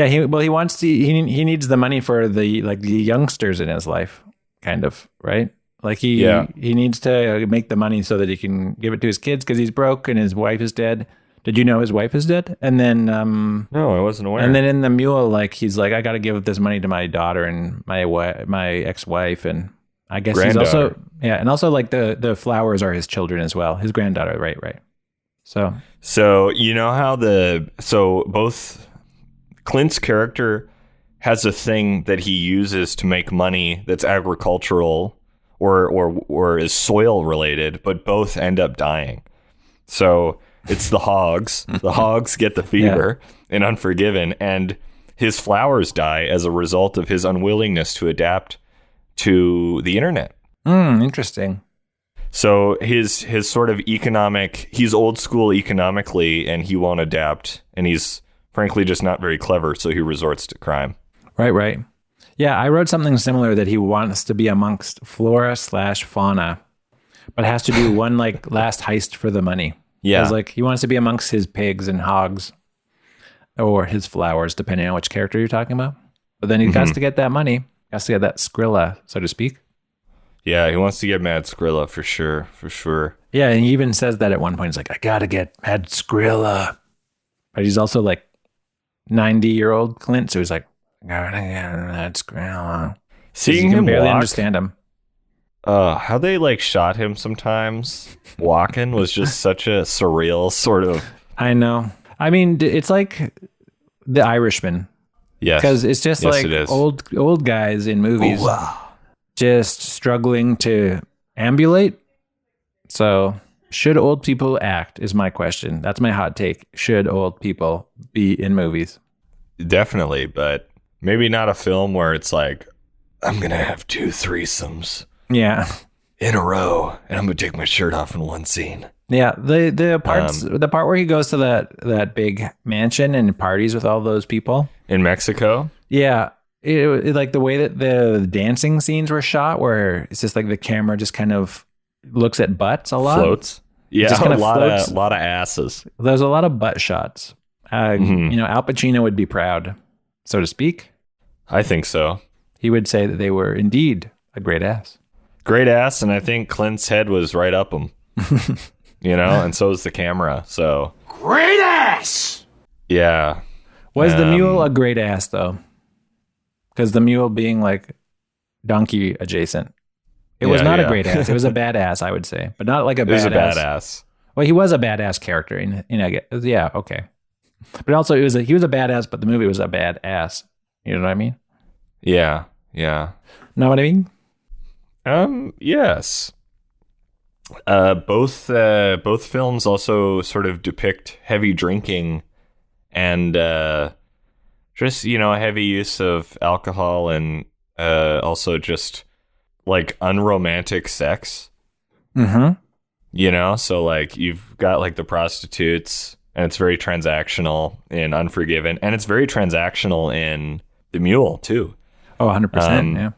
he wants to, he needs the money for the youngsters in his life, kind of, right? Like he needs to make the money so that he can give it to his kids because he's broke and his wife is dead. Did you know his wife is dead? And then no, I wasn't aware. And then in The Mule, like he's like, I got to give this money to my daughter and my ex-wife, and I guess he's also and also like the flowers are his children as well, his granddaughter, right. So you know how both Clint's character has a thing that he uses to make money that's agricultural or is soil related, but both end up dying. So it's the Hogs. The Hogs get the fever in Unforgiven, and his flowers die as a result of his unwillingness to adapt to the internet. Interesting. So his sort of he's old school economically, and he won't adapt, and he's frankly just not very clever, so he resorts to crime. Right. Yeah, I wrote something similar, that he wants to be amongst flora/fauna, but has to do one like last heist for the money. Yeah. Like he wants to be amongst his pigs and hogs, or his flowers, depending on which character you're talking about. But then he has to get that money. Has to get that Skrilla, so to speak. Yeah, he wants to get Mad Skrilla for sure. Yeah, and he even says that at one point. He's like, I gotta get Mad Skrilla. But he's also like 90-year-old Clint, so he's like, gotta get Mad Skrilla. Seeing him barely walk, understand him. How they like shot him sometimes walking was just such a surreal sort of. I know. I mean, it's like The Irishman. Yes, because it's just old guys in movies. Just struggling to ambulate. So Should old people act is my question. That's my hot take. Should old people be in movies? Definitely, but maybe not a film where it's like, I'm going to have 2 threesomes. Yeah. In a row, and I'm going to take my shirt off in one scene. Yeah, the part where he goes to that big mansion and parties with all those people. In Mexico? Yeah. It like the way that the dancing scenes were shot, where it's just like the camera just kind of looks at butts a lot. Floats. Yeah, just kind a of lot of asses. There's a lot of butt shots. Al Pacino would be proud, so to speak. I think so. He would say that they were indeed a great ass. Great ass, and I think Clint's head was right up him. And so is the camera. So great ass. Yeah. Was the mule a great ass though? Because the mule being like donkey adjacent. It was not a great ass. It was a badass, I would say, but not like a badass. It was a badass. Well, he was a badass character. Yeah, okay. But also, he was a badass, but the movie was a badass. You know what I mean? Yeah. Know what I mean? Yes. Both films also sort of depict heavy drinking and just a heavy use of alcohol and also just like unromantic sex. So like you've got like the prostitutes, and it's very transactional in Unforgiven, and it's very transactional in The Mule too. Oh, 100%. Yeah.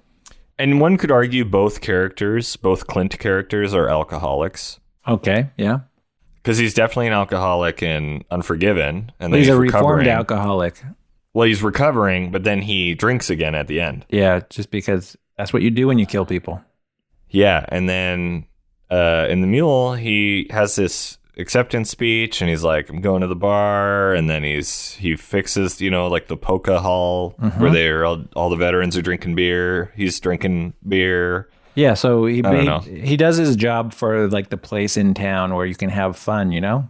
And one could argue both Clint characters are alcoholics. Okay, yeah. Because he's definitely an alcoholic in Unforgiven. And he's a reformed alcoholic. Well, he's recovering, but then he drinks again at the end. Yeah, just because that's what you do when you kill people. Yeah, and then in The Mule, he has this acceptance speech, and he's like, I'm going to the bar, and then he fixes, like the polka hall where they're all the veterans are drinking beer. He's drinking beer. Yeah, so he does his job for like the place in town where you can have fun, Yeah,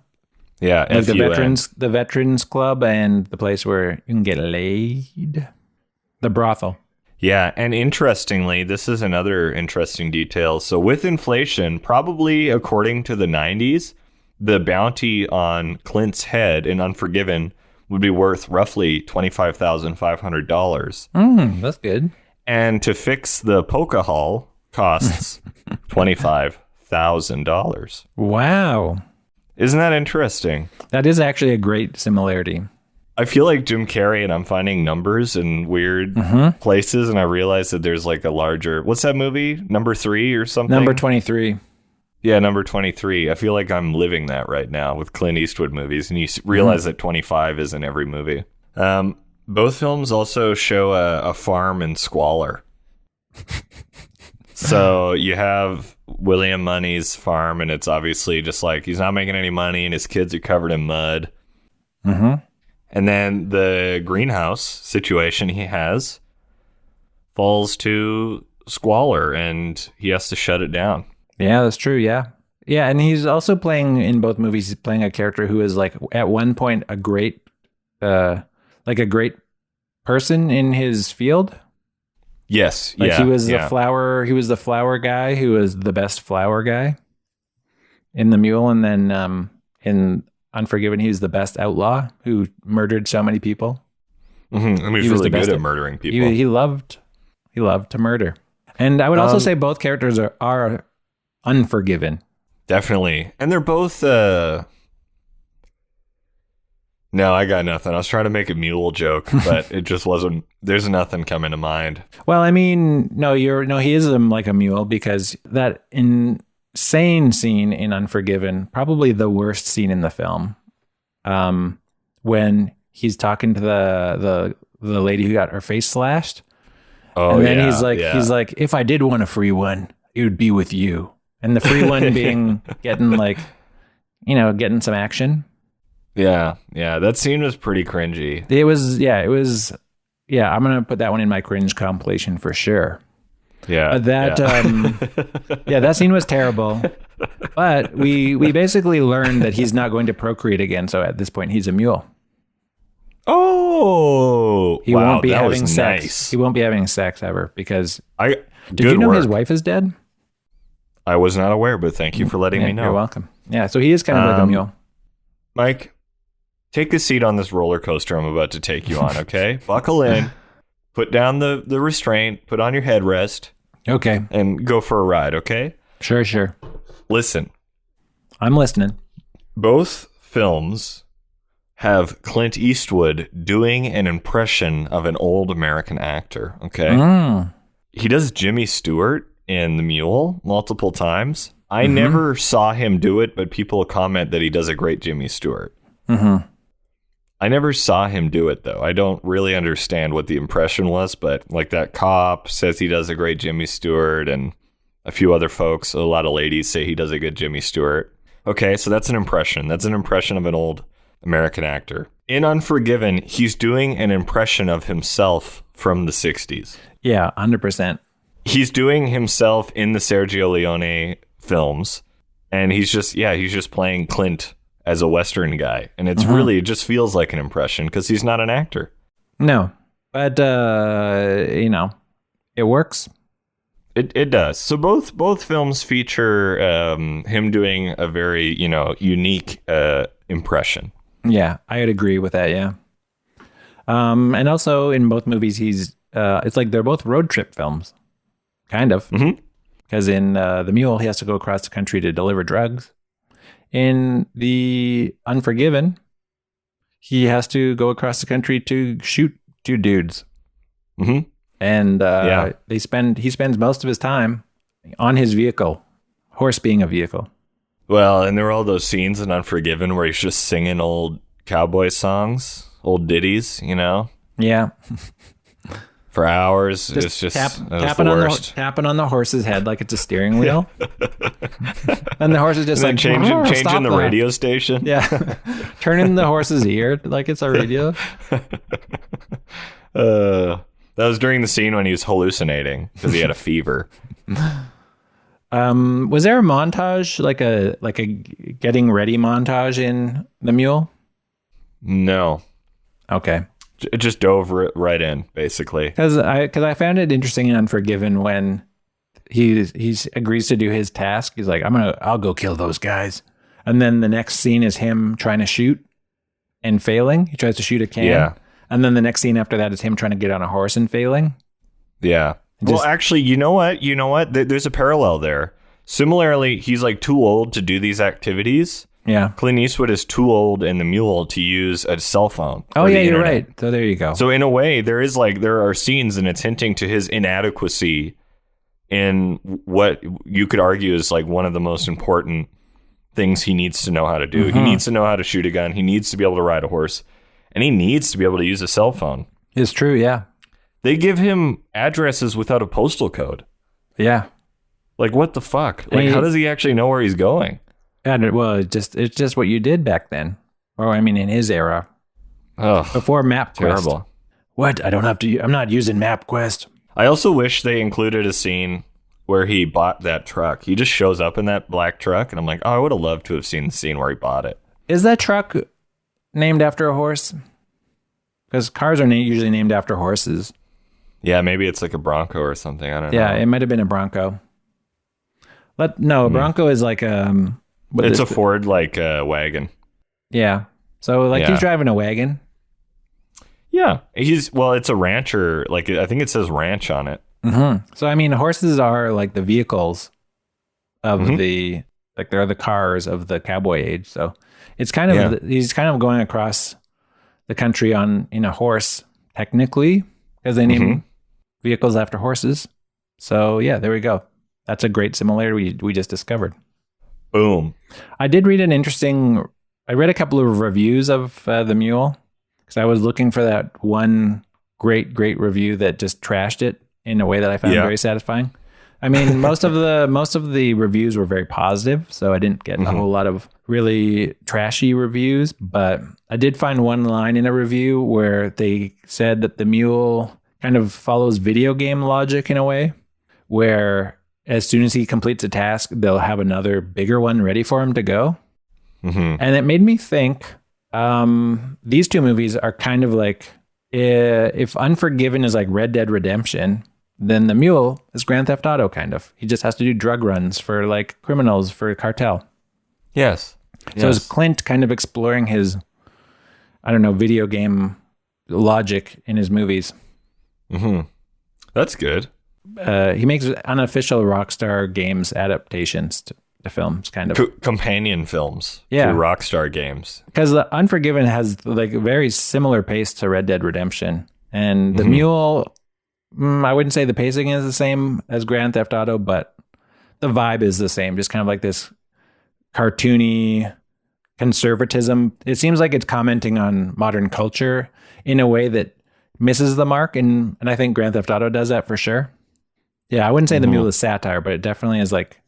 like the veterans club and the place where you can get laid, the brothel. Yeah, and interestingly, this is another interesting detail. So with inflation, probably according to the 90s, the bounty on Clint's head in Unforgiven would be worth roughly $25,500. That's good. And to fix the polka hall costs $25,000. Wow. Isn't that interesting? That is actually a great similarity. I feel like Jim Carrey, and I'm finding numbers in weird places, and I realize that there's like a larger... What's that movie? Number 3 or something? Number 23. Yeah, number 23. I feel like I'm living that right now with Clint Eastwood movies, and you realize that 25 is in every movie. Both films also show a farm in squalor. So you have William Money's farm, and it's obviously just like he's not making any money, and his kids are covered in mud. And then the greenhouse situation he has falls to squalor, and he has to shut it down. Yeah, that's true. Yeah. And he's also playing in both movies. He's playing a character who is like at one point a great person in his field. Yes. Like he was the flower. He was the flower guy who was the best flower guy in The Mule. And then in Unforgiven, he was the best outlaw who murdered so many people. And he was really good at murdering people. He loved to murder. And I would also say both characters are Unforgiven. Definitely. And they're both no, I got nothing. I was trying to make a mule joke, but it just wasn't. There's nothing coming to mind. Well, I mean, he is like a mule, because that insane scene in Unforgiven, probably the worst scene in the film, when he's talking to the lady who got her face slashed. Oh, and then he's like, if I did want a free one, it would be with you. And the free one being getting some action. Yeah. That scene was pretty cringy. It was. I'm going to put that one in my cringe compilation for sure. Yeah. That scene was terrible. But we basically learned that he's not going to procreate again. So at this point, he's a mule. Oh, he won't be having sex. Nice. He won't be having sex ever because. Did you know his wife is dead? I was not aware, but thank you for letting me know. You're welcome. Yeah, so he is kind of like a mule. Mike, take a seat on this roller coaster I'm about to take you on, okay? Buckle in, put down the restraint, put on your headrest. Okay. And go for a ride, okay? Sure. Listen. I'm listening. Both films have Clint Eastwood doing an impression of an old American actor, okay? He does Jimmy Stewart in The Mule multiple times. I never saw him do it, but people comment that he does a great Jimmy Stewart. I never saw him do it, though. I don't really understand what the impression was, but like that cop says he does a great Jimmy Stewart, and a few other folks, a lot of ladies say he does a good Jimmy Stewart. Okay, so that's an impression. That's an impression of an old American actor. In Unforgiven, he's doing an impression of himself from the 60s. Yeah, 100%. He's doing himself in the Sergio Leone films, and he's just playing Clint as a Western guy. And it's really, it just feels like an impression because he's not an actor. No, but, it works. It does. So both films feature him doing a very, unique impression. Yeah, I would agree with that, yeah. And also in both movies, he's it's like they're both road trip films, kind of. Because in The Mule, he has to go across the country to deliver drugs. In The Unforgiven, he has to go across the country to shoot two dudes. And he spends most of his time on his vehicle, horse being a vehicle. Well, and there were all those scenes in Unforgiven where he's just singing old cowboy songs, old ditties, Yeah. For hours. It's just tapping on the horse's head like it's a steering wheel. And the horse is just changing the radio station. Yeah. Turning the horse's ear like it's a radio. That was during the scene when he was hallucinating because he had a fever. Was there a montage, like a getting ready montage in The Mule? No. Okay. It just dove right in, basically. Because I found it interesting in Unforgiven when he agrees to do his task. He's like, I'll go kill those guys. And then the next scene is him trying to shoot and failing. He tries to shoot a can. Yeah. And then the next scene after that is him trying to get on a horse and failing. Yeah. Well, actually, you know what? There's a parallel there. Similarly, he's like too old to do these activities. Yeah. Clint Eastwood is too old in The Mule to use a cell phone. Oh, yeah, you're right. So there you go. So in a way, there are scenes and it's hinting to his inadequacy in what you could argue is like one of the most important things he needs to know how to do. He needs to know how to shoot a gun. He needs to be able to ride a horse. And he needs to be able to use a cell phone. It's true, yeah. They give him addresses without a postal code. Yeah. Like, what the fuck? Like, how does he actually know where he's going? Well, it's just what you did back then. Or, I mean, in his era. Oh, before MapQuest. Terrible. What? I'm not using MapQuest. I also wish they included a scene where he bought that truck. He just shows up in that black truck, and I'm like, oh, I would have loved to have seen the scene where he bought it. Is that truck named after a horse? Because cars are usually named after horses. Yeah, maybe it's like a Bronco or something. I don't know. Yeah, it might have been a Bronco. A Bronco is like it's a Ford wagon. Yeah. So he's driving a wagon. Yeah. It's a rancher. Like I think it says ranch on it. So I mean, horses are like the vehicles of they're the cars of the cowboy age. So it's kind of he's kind of going across the country in a horse technically because they name vehicles after horses. So yeah, there we go. That's a great similarity we just discovered. Boom. I did read I read a couple of reviews of The Mule because I was looking for that one great review that just trashed it in a way that I found very satisfying. I mean, most of the reviews were very positive, so I didn't get a whole lot of really trashy reviews, but I did find one line in a review where they said that The Mule kind of follows video game logic in a way where as soon as he completes a task, they'll have another bigger one ready for him to go. And it made me think these two movies are kind of like if Unforgiven is like Red Dead Redemption then the Mule is Grand Theft Auto, kind of. He just has to do drug runs for like criminals for a cartel. Yes. So is Clint kind of exploring his, I don't know, video game logic in his movies. Mm-hmm. That's good. He makes unofficial Rockstar Games adaptations to films, kind of. Companion films to Rockstar Games. Because the Unforgiven has like a very similar pace to Red Dead Redemption. And the Mule, I wouldn't say the pacing is the same as Grand Theft Auto, but the vibe is the same. Just kind of like this cartoony conservatism. It seems like it's commenting on modern culture in a way that misses the mark. And I think Grand Theft Auto does that for sure. Yeah, I wouldn't say the Mule is satire, but it definitely is like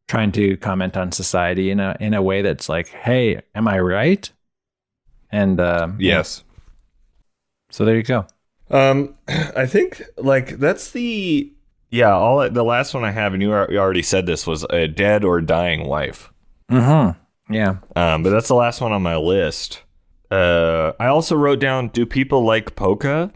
trying to comment on society in a way that's like, hey, am I right? And yes. So there you go. I think like that's the last one I have, and you already said this, was a dead or dying wife. Mm-hmm. Yeah. But that's the last one on my list. I also wrote down, do people like polka?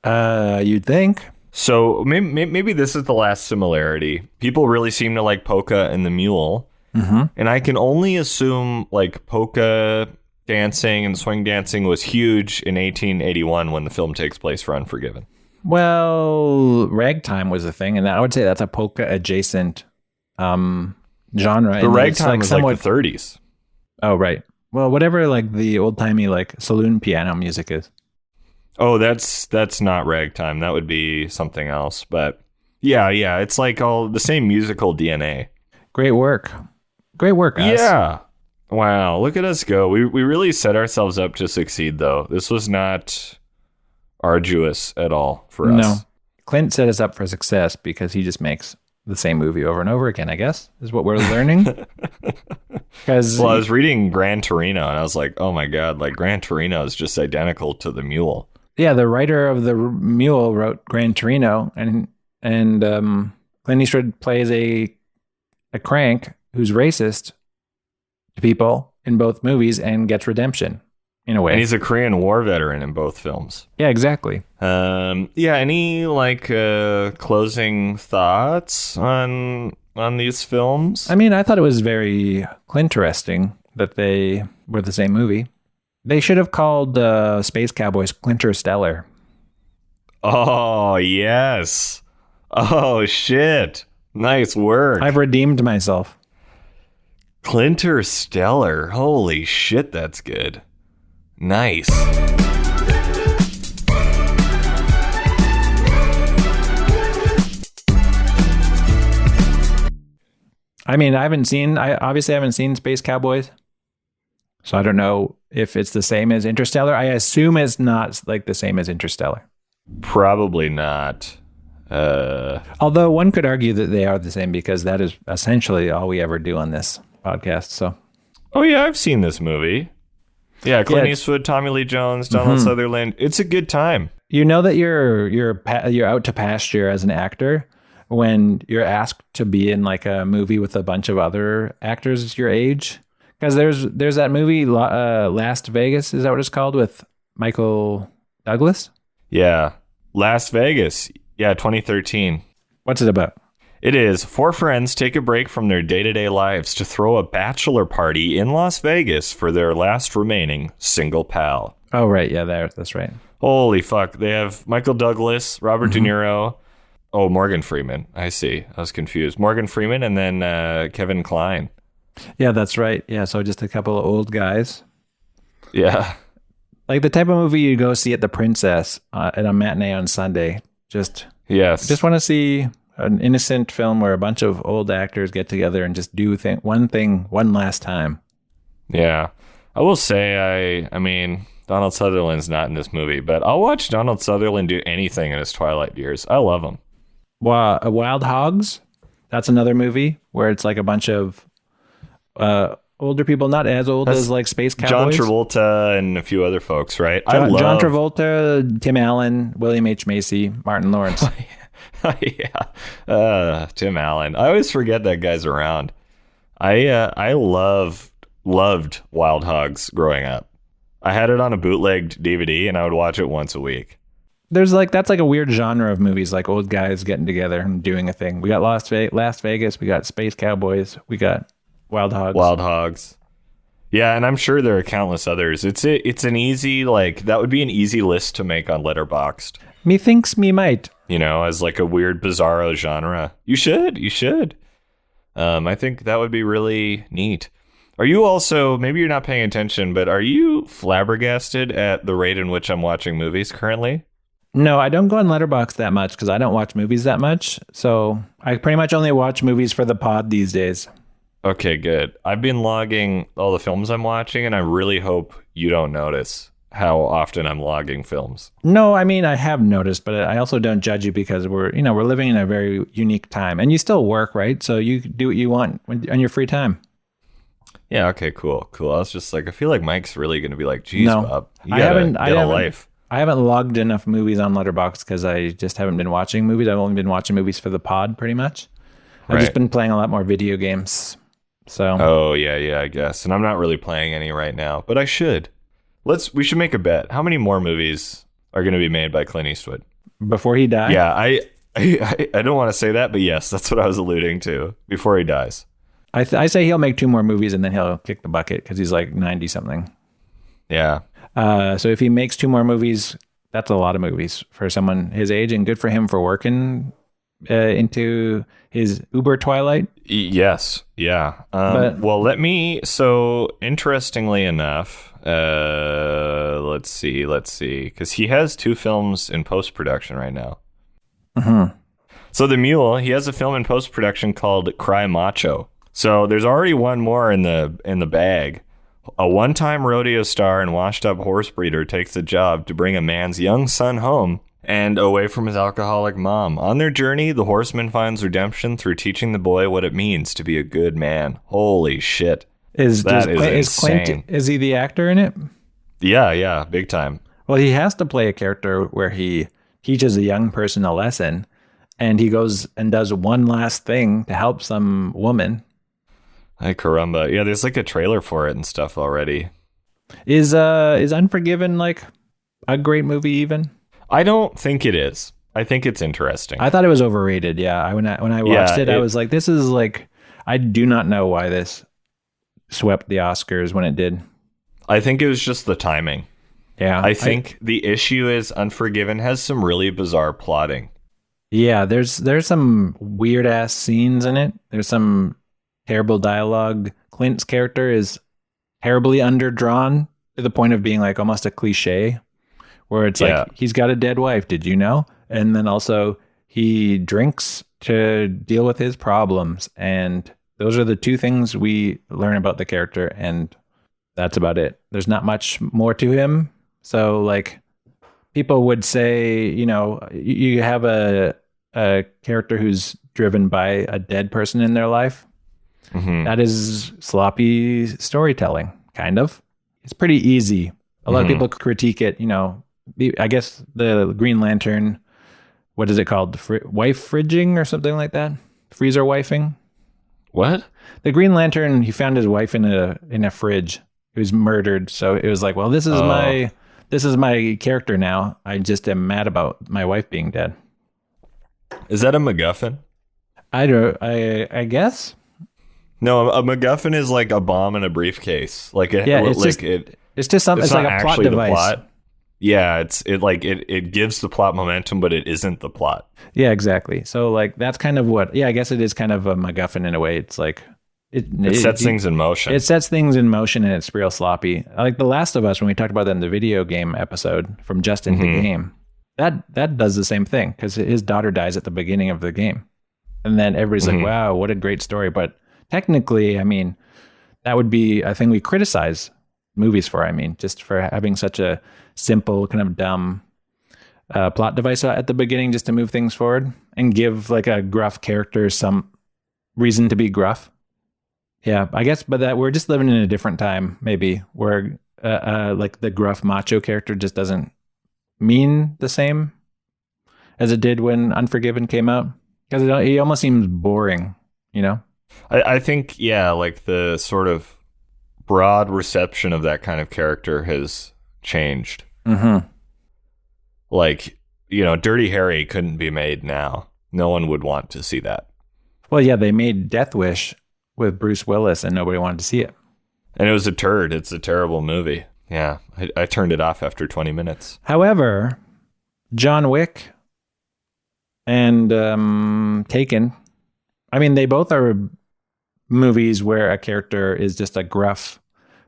You'd think. So maybe this is the last similarity. People really seem to like polka and the Mule. Mm-hmm. And I can only assume like polka dancing and swing dancing was huge in 1881 when the film takes place for Unforgiven. Well, ragtime was a thing, and I would say that's a polka adjacent genre. The ragtime was like the 30s. Oh, right. Well, whatever like the old timey like saloon piano music is. Oh, that's not ragtime. That would be something else. But yeah, it's like all the same musical DNA. Great work, guys. Yeah. Wow, look at us go. We really set ourselves up to succeed, though. This was not arduous at all for us. No. Clint set us up for success because he just makes the same movie over and over again, I guess, is what we're learning. Well, I was reading Gran Torino, and I was like, oh my God, like Gran Torino is just identical to the Mule. Yeah, the writer of the Mule wrote Gran Torino, and Clint Eastwood plays a crank who's racist to people in both movies and gets redemption in a way. And he's a Korean War veteran in both films. Yeah, exactly. Any like closing thoughts on these films? I mean, I thought it was very Clinteresting that they were the same movie. They should have called Space Cowboys Clinterstellar. Oh, yes. Oh, shit. Nice work. I've redeemed myself. Clinterstellar. Holy shit, that's good. Nice. I mean, I obviously haven't seen Space Cowboys, so I don't know if it's the same as Interstellar. I assume it's not like the same as Interstellar. Probably not. Although one could argue that they are the same because that is essentially all we ever do on this podcast. So, oh yeah, I've seen this movie. Yeah, Clint Eastwood, Tommy Lee Jones, Donald Sutherland. It's a good time. You know that you're out to pasture as an actor when you're asked to be in like a movie with a bunch of other actors your age. Because there's that movie Las Vegas, is that what it's called, with Michael Douglas? Yeah, Las Vegas. Yeah, 2013. What's it about? It is 4 friends take a break from their day-to-day lives to throw a bachelor party in Las Vegas for their last remaining single pal. Oh, right. Yeah, that's right. Holy fuck. They have Michael Douglas, Robert De Niro. Oh, Morgan Freeman. I see. I was confused. Morgan Freeman and then Kevin Kline. Yeah, that's right. Yeah, so just a couple of old guys. Yeah. Like the type of movie you go see at the Princess at a matinee on Sunday. Just want to see an innocent film where a bunch of old actors get together and just do one thing one last time. Yeah. I will say, I mean, Donald Sutherland's not in this movie, but I'll watch Donald Sutherland do anything in his twilight years. I love him. Wild Hogs. That's another movie where it's like a bunch of older people, not as old as like Space Cowboys. John Travolta and a few other folks, right? John Travolta, Tim Allen, William H. Macy, Martin Lawrence. Yeah. Tim Allen. I always forget that guy's around. I loved Wild Hogs growing up. I had it on a bootlegged DVD and I would watch it once a week. There's like, that's like a weird genre of movies, like old guys getting together and doing a thing. We got Las Vegas, we got Space Cowboys, we got Wild Hogs. Wild Hogs. Yeah, and I'm sure there are countless others. It's an easy, like, that would be an easy list to make on Letterboxd. Methinks me might. You know, as like a weird, bizarro genre. You should. I think that would be really neat. Are you also, maybe you're not paying attention, but are you flabbergasted at the rate in which I'm watching movies currently? No, I don't go on Letterboxd that much because I don't watch movies that much. So I pretty much only watch movies for the pod these days. Okay, good. I've been logging all the films I'm watching, and I really hope you don't notice how often I'm logging films. No, I mean, I have noticed, but I also don't judge you because we're living in a very unique time, and you still work, right? So you do what you want on your free time. Yeah. Okay. Cool. I was just like, I feel like Mike's really going to be like, geez, no, Bob, you gotta get a life. I haven't logged enough movies on Letterboxd because I just haven't been watching movies. I've only been watching movies for the pod, pretty much. I've just been playing a lot more video games. So. Oh yeah, I guess. And I'm not really playing any right now, but I should. We should make a bet. How many more movies are going to be made by Clint Eastwood before he dies? Yeah, I don't want to say that, but yes, that's what I was alluding to. Before he dies. I say he'll make 2 more movies and then he'll kick the bucket because he's like 90 something. Yeah. So if he makes 2 more movies, that's a lot of movies for someone his age, and good for him for working into his Uber twilight. Yes. Yeah. So interestingly enough, let's see, because he has 2 films in post-production right now. Mm-hmm. So the Mule, he has a film in post-production called Cry Macho. So there's already one more in the bag. A one-time rodeo star and washed-up horse breeder takes the job to bring a man's young son home and away from his alcoholic mom. On their journey, the horseman finds redemption through teaching the boy what it means to be a good man. Holy shit. Is Clint, is he the actor in it? Yeah, big time. Well, he has to play a character where he teaches a young person a lesson, and he goes and does one last thing to help some woman. Ay caramba. Yeah, there's like a trailer for it and stuff already. Is Unforgiven like a great movie even? I don't think it is. I think it's interesting. I thought it was overrated. Yeah, when I watched it, I was like, this is like, I do not know why this swept the Oscars when it did. I think it was just the timing. Yeah. I think the issue is Unforgiven has some really bizarre plotting. Yeah, there's some weird ass scenes in it. There's some terrible dialogue. Clint's character is terribly underdrawn to the point of being like almost a cliche, where it's like, he's got a dead wife, did you know? And then also he drinks to deal with his problems, and those are the 2 things we learn about the character, and that's about it. There's not much more to him. So like, people would say, you have a character who's driven by a dead person in their life. Mm-hmm. That is sloppy storytelling, kind of. It's pretty easy. A lot of people critique it, I guess the Green Lantern, what is it called? Wife fridging or something like that? Freezer wifing? What? The Green Lantern, he found his wife in a fridge. He was murdered. So it was like, well, this is my character now. I just am mad about my wife being dead. Is that a MacGuffin? I guess. No, a MacGuffin is like a bomb in a briefcase. Like it's just something. It's like a plot device. Plot. Yeah, it gives the plot momentum, but it isn't the plot. Yeah, exactly. So like that's kind of what. Yeah, I guess it is kind of a MacGuffin in a way. It's like it sets things in motion. It sets things in motion, and it's real sloppy. Like The Last of Us, when we talked about that in the video game episode from Just in the Game. That does the same thing because his daughter dies at the beginning of the game, and then everybody's like, "Wow, what a great story!" But technically, I mean, that would be a thing we criticize movies for. I mean, just for having such a simple, kind of dumb plot device at the beginning just to move things forward and give like a gruff character some reason to be gruff. Yeah, I guess, but that we're just living in a different time, maybe, where like the gruff macho character just doesn't mean the same as it did when Unforgiven came out, because he almost seems boring, I think, like the sort of broad reception of that kind of character has changed. Mm-hmm. Like, Dirty Harry couldn't be made now. No one would want to see that. Well, yeah, they made Death Wish with Bruce Willis and nobody wanted to see it. And it was a turd. It's a terrible movie. Yeah, I turned it off after 20 minutes. However, John Wick and Taken, I mean, they both are movies where a character is just a gruff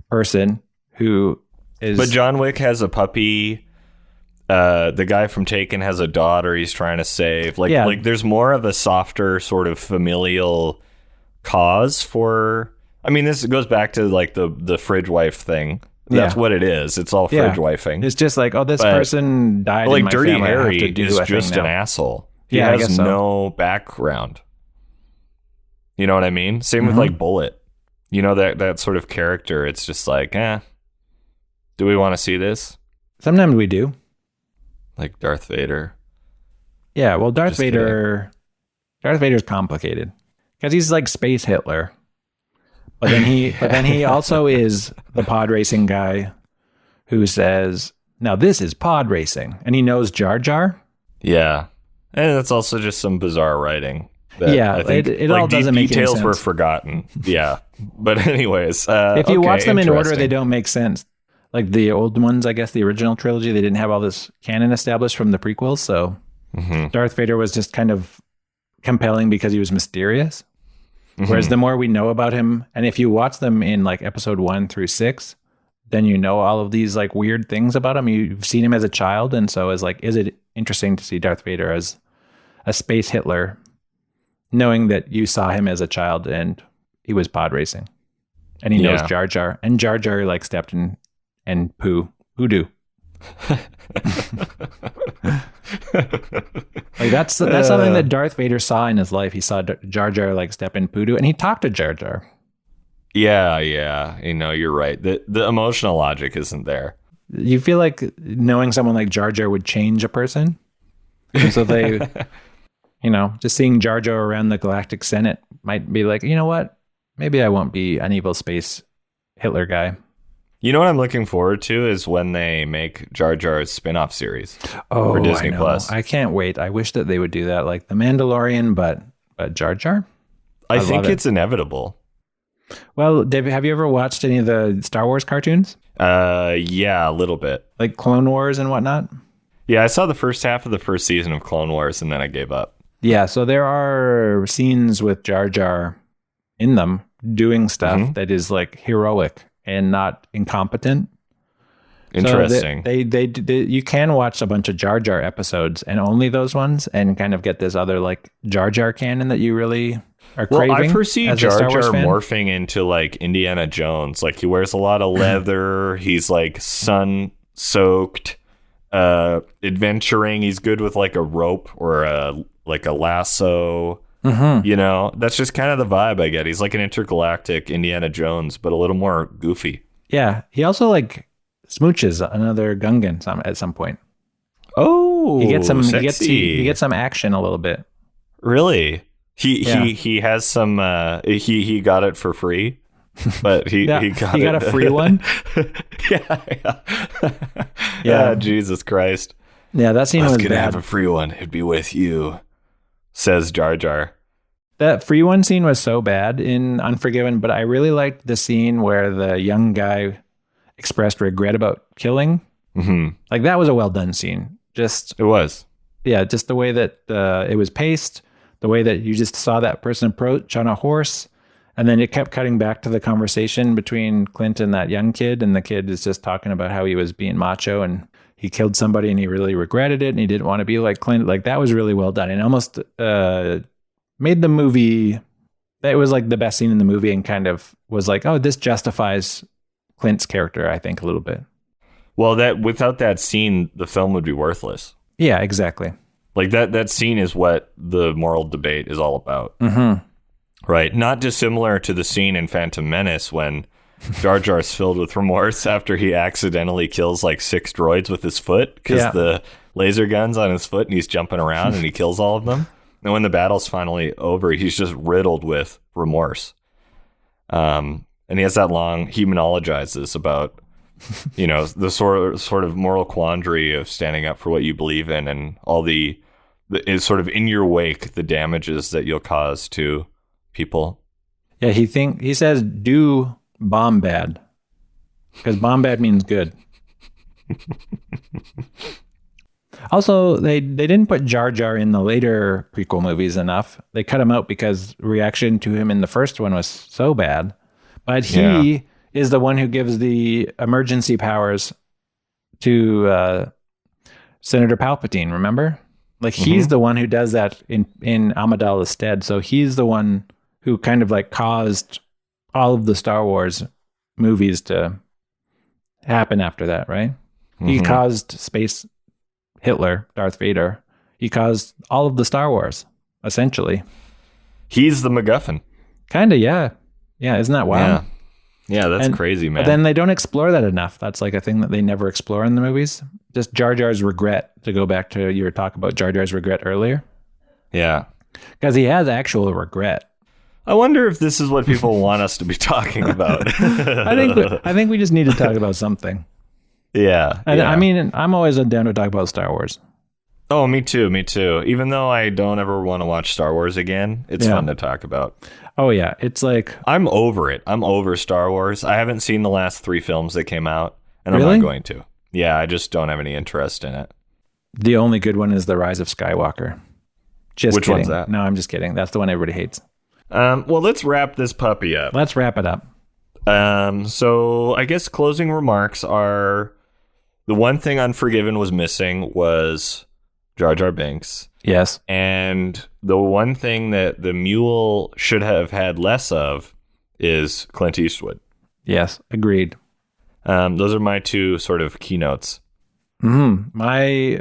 person who is... But John Wick has a puppy. The guy from Taken has a daughter he's trying to save. Like there's more of a softer sort of familial cause for... I mean, this goes back to like the fridge wife thing. That's what it is. It's all fridge wifing. It's just like, this person died in my Dirty family. Harry is just an asshole. He has no background. You know what I mean? Same with like Bullet. That sort of character. It's just like, do we want to see this? Sometimes we do. Like Darth Vader. Yeah, well, Darth Vader's complicated because he's like space Hitler. But then he also is the pod racing guy who says, "Now this is pod racing," and he knows Jar Jar. Yeah, and it's also just some bizarre writing. I think, it all doesn't make any sense. Details were forgotten. Yeah, but anyways, if you watch them in order, they don't make sense. Like the old ones, I guess the original trilogy, they didn't have all this canon established from the prequels, so Darth Vader was just kind of compelling because he was mysterious. Whereas the more we know about him, and if you watch them in like episode 1 through 6, then you know all of these like weird things about him. You've seen him as a child, and so is it interesting to see Darth Vader as a space Hitler, knowing that you saw him as a child and he was pod racing, and he knows Jar Jar, and Jar Jar like stepped in and hoodoo. Like that's something that Darth Vader saw in his life. He saw Jar Jar like step in poodoo, and he talked to Jar Jar. Yeah. You're right. The emotional logic isn't there. You feel like knowing someone like Jar Jar would change a person, and so they, just seeing Jar Jar around the Galactic Senate might be like, you know what? Maybe I won't be an evil space Hitler guy. You know what I'm looking forward to is when they make Jar Jar's spin-off series for Disney Plus. I can't wait. I wish that they would do that, like The Mandalorian, but Jar Jar. I think it's inevitable. Well, David, have you ever watched any of the Star Wars cartoons? Yeah, a little bit. Like Clone Wars and whatnot? Yeah, I saw the first half of the first season of Clone Wars, and then I gave up. Yeah, so there are scenes with Jar Jar in them doing stuff that is like heroic and not incompetent. Interesting. So they you can watch a bunch of Jar Jar episodes and only those ones, and kind of get this other like Jar Jar canon that you really are craving. Well, I foresee Jar Jar morphing into like Indiana Jones. Like he wears a lot of leather. He's like sun-soaked, adventuring. He's good with like a rope or a lasso. That's just kind of the vibe I get. He's like an intergalactic Indiana Jones, but a little more goofy. Yeah. He also like smooches another Gungan at some point. Oh, he gets some, sexy. he gets some action a little bit. Really? He has some, he got it for free, but he got a free one. Yeah. Jesus Christ. Yeah. That scene was gonna bad. Have a free one. It'd be with you, says Jar Jar. That free one scene was so bad in Unforgiven, but I really liked the scene where the young guy expressed regret about killing. Like that was a well done scene. It was. Yeah, just the way that it was paced, the way that you just saw that person approach on a horse, and then it kept cutting back to the conversation between Clint and that young kid, and the kid is just talking about how he was being macho and he killed somebody and he really regretted it and he didn't want to be like Clint. Like that was really well done and almost made the movie, that was like the best scene in the movie, and kind of was like, oh, this justifies Clint's character, I think, a little bit. Well, that without that scene, the film would be worthless. Yeah, exactly. Like that scene is what the moral debate is all about. Right? Not dissimilar to the scene in Phantom Menace when Jar Jar's filled with remorse after he accidentally kills like 6 droids with his foot because the laser gun's on his foot and he's jumping around and he kills all of them. And when the battle's finally over, he's just riddled with remorse. And he has that long, he monologizes about you know, the sort of moral quandary of standing up for what you believe in, and all the is sort of in your wake, the damages that you'll cause to people. Yeah, he says do bomb bad, because bomb bad means good. Also, they didn't put Jar Jar in the later prequel movies enough. They cut him out because reaction to him in the first one was so bad. But he is the one who gives the emergency powers to Senator Palpatine, remember? Like, he's the one who does that in Amidala's stead. So he's the one who kind of like caused all of the Star Wars movies to happen after that, right? He caused Space Hitler, Darth Vader. He caused all of the Star Wars, essentially. He's the MacGuffin. Kind of, yeah. Yeah, isn't that wild? Yeah, that's crazy, man. But then they don't explore that enough. That's like a thing that they never explore in the movies. Just Jar Jar's regret, to go back to your talk about Jar Jar's regret earlier. Yeah. Because he has actual regret. I wonder if this is what people want us to be talking about. I think we just need to talk about something. Yeah. I mean, I'm always down to talk about Star Wars. Oh, me too. Even though I don't ever want to watch Star Wars again, it's fun to talk about. Oh, yeah. It's like... I'm over it. I'm over Star Wars. I haven't seen the last 3 films that came out, and Really? I'm not going to. Yeah, I just don't have any interest in it. The only good one is The Rise of Skywalker. Just Which kidding. one's that? No, I'm just kidding. That's the one everybody hates. Well, let's wrap this puppy up. Let's wrap it up. So I guess closing remarks are... The one thing Unforgiven was missing was Jar Jar Binks. Yes. And the one thing that the Mule should have had less of is Clint Eastwood. Yes, agreed. Those are my 2 sort of keynotes. My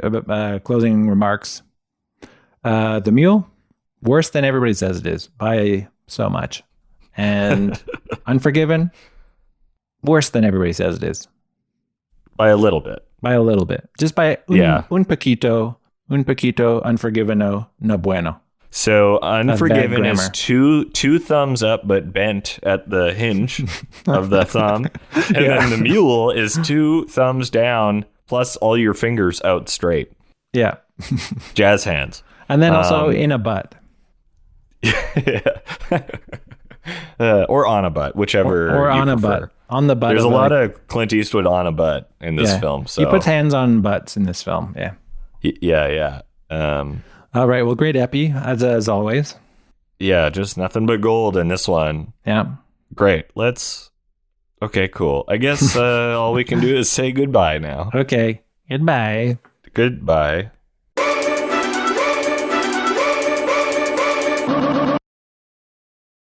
closing remarks. The Mule, worse than everybody says it is, by so much. And Unforgiven, worse than everybody says it is. By a little bit. By a little bit. Just by un poquito, Unforgiven, no bueno. So Unforgiven is two thumbs up, but bent at the hinge of the thumb. And then the Mule is 2 thumbs down, plus all your fingers out straight. Yeah. Jazz hands. And then also in a butt. Or on a butt, whichever or on you a prefer. butt. On the butt. There's a lot of Clint Eastwood on a butt in this film. So he puts hands on butts in this film. Yeah. Yeah. All right. Well, great epi, as always. Yeah, just nothing but gold in this one. Yeah. Great. Okay, cool. I guess all we can do is say goodbye now. Okay. Goodbye. Goodbye.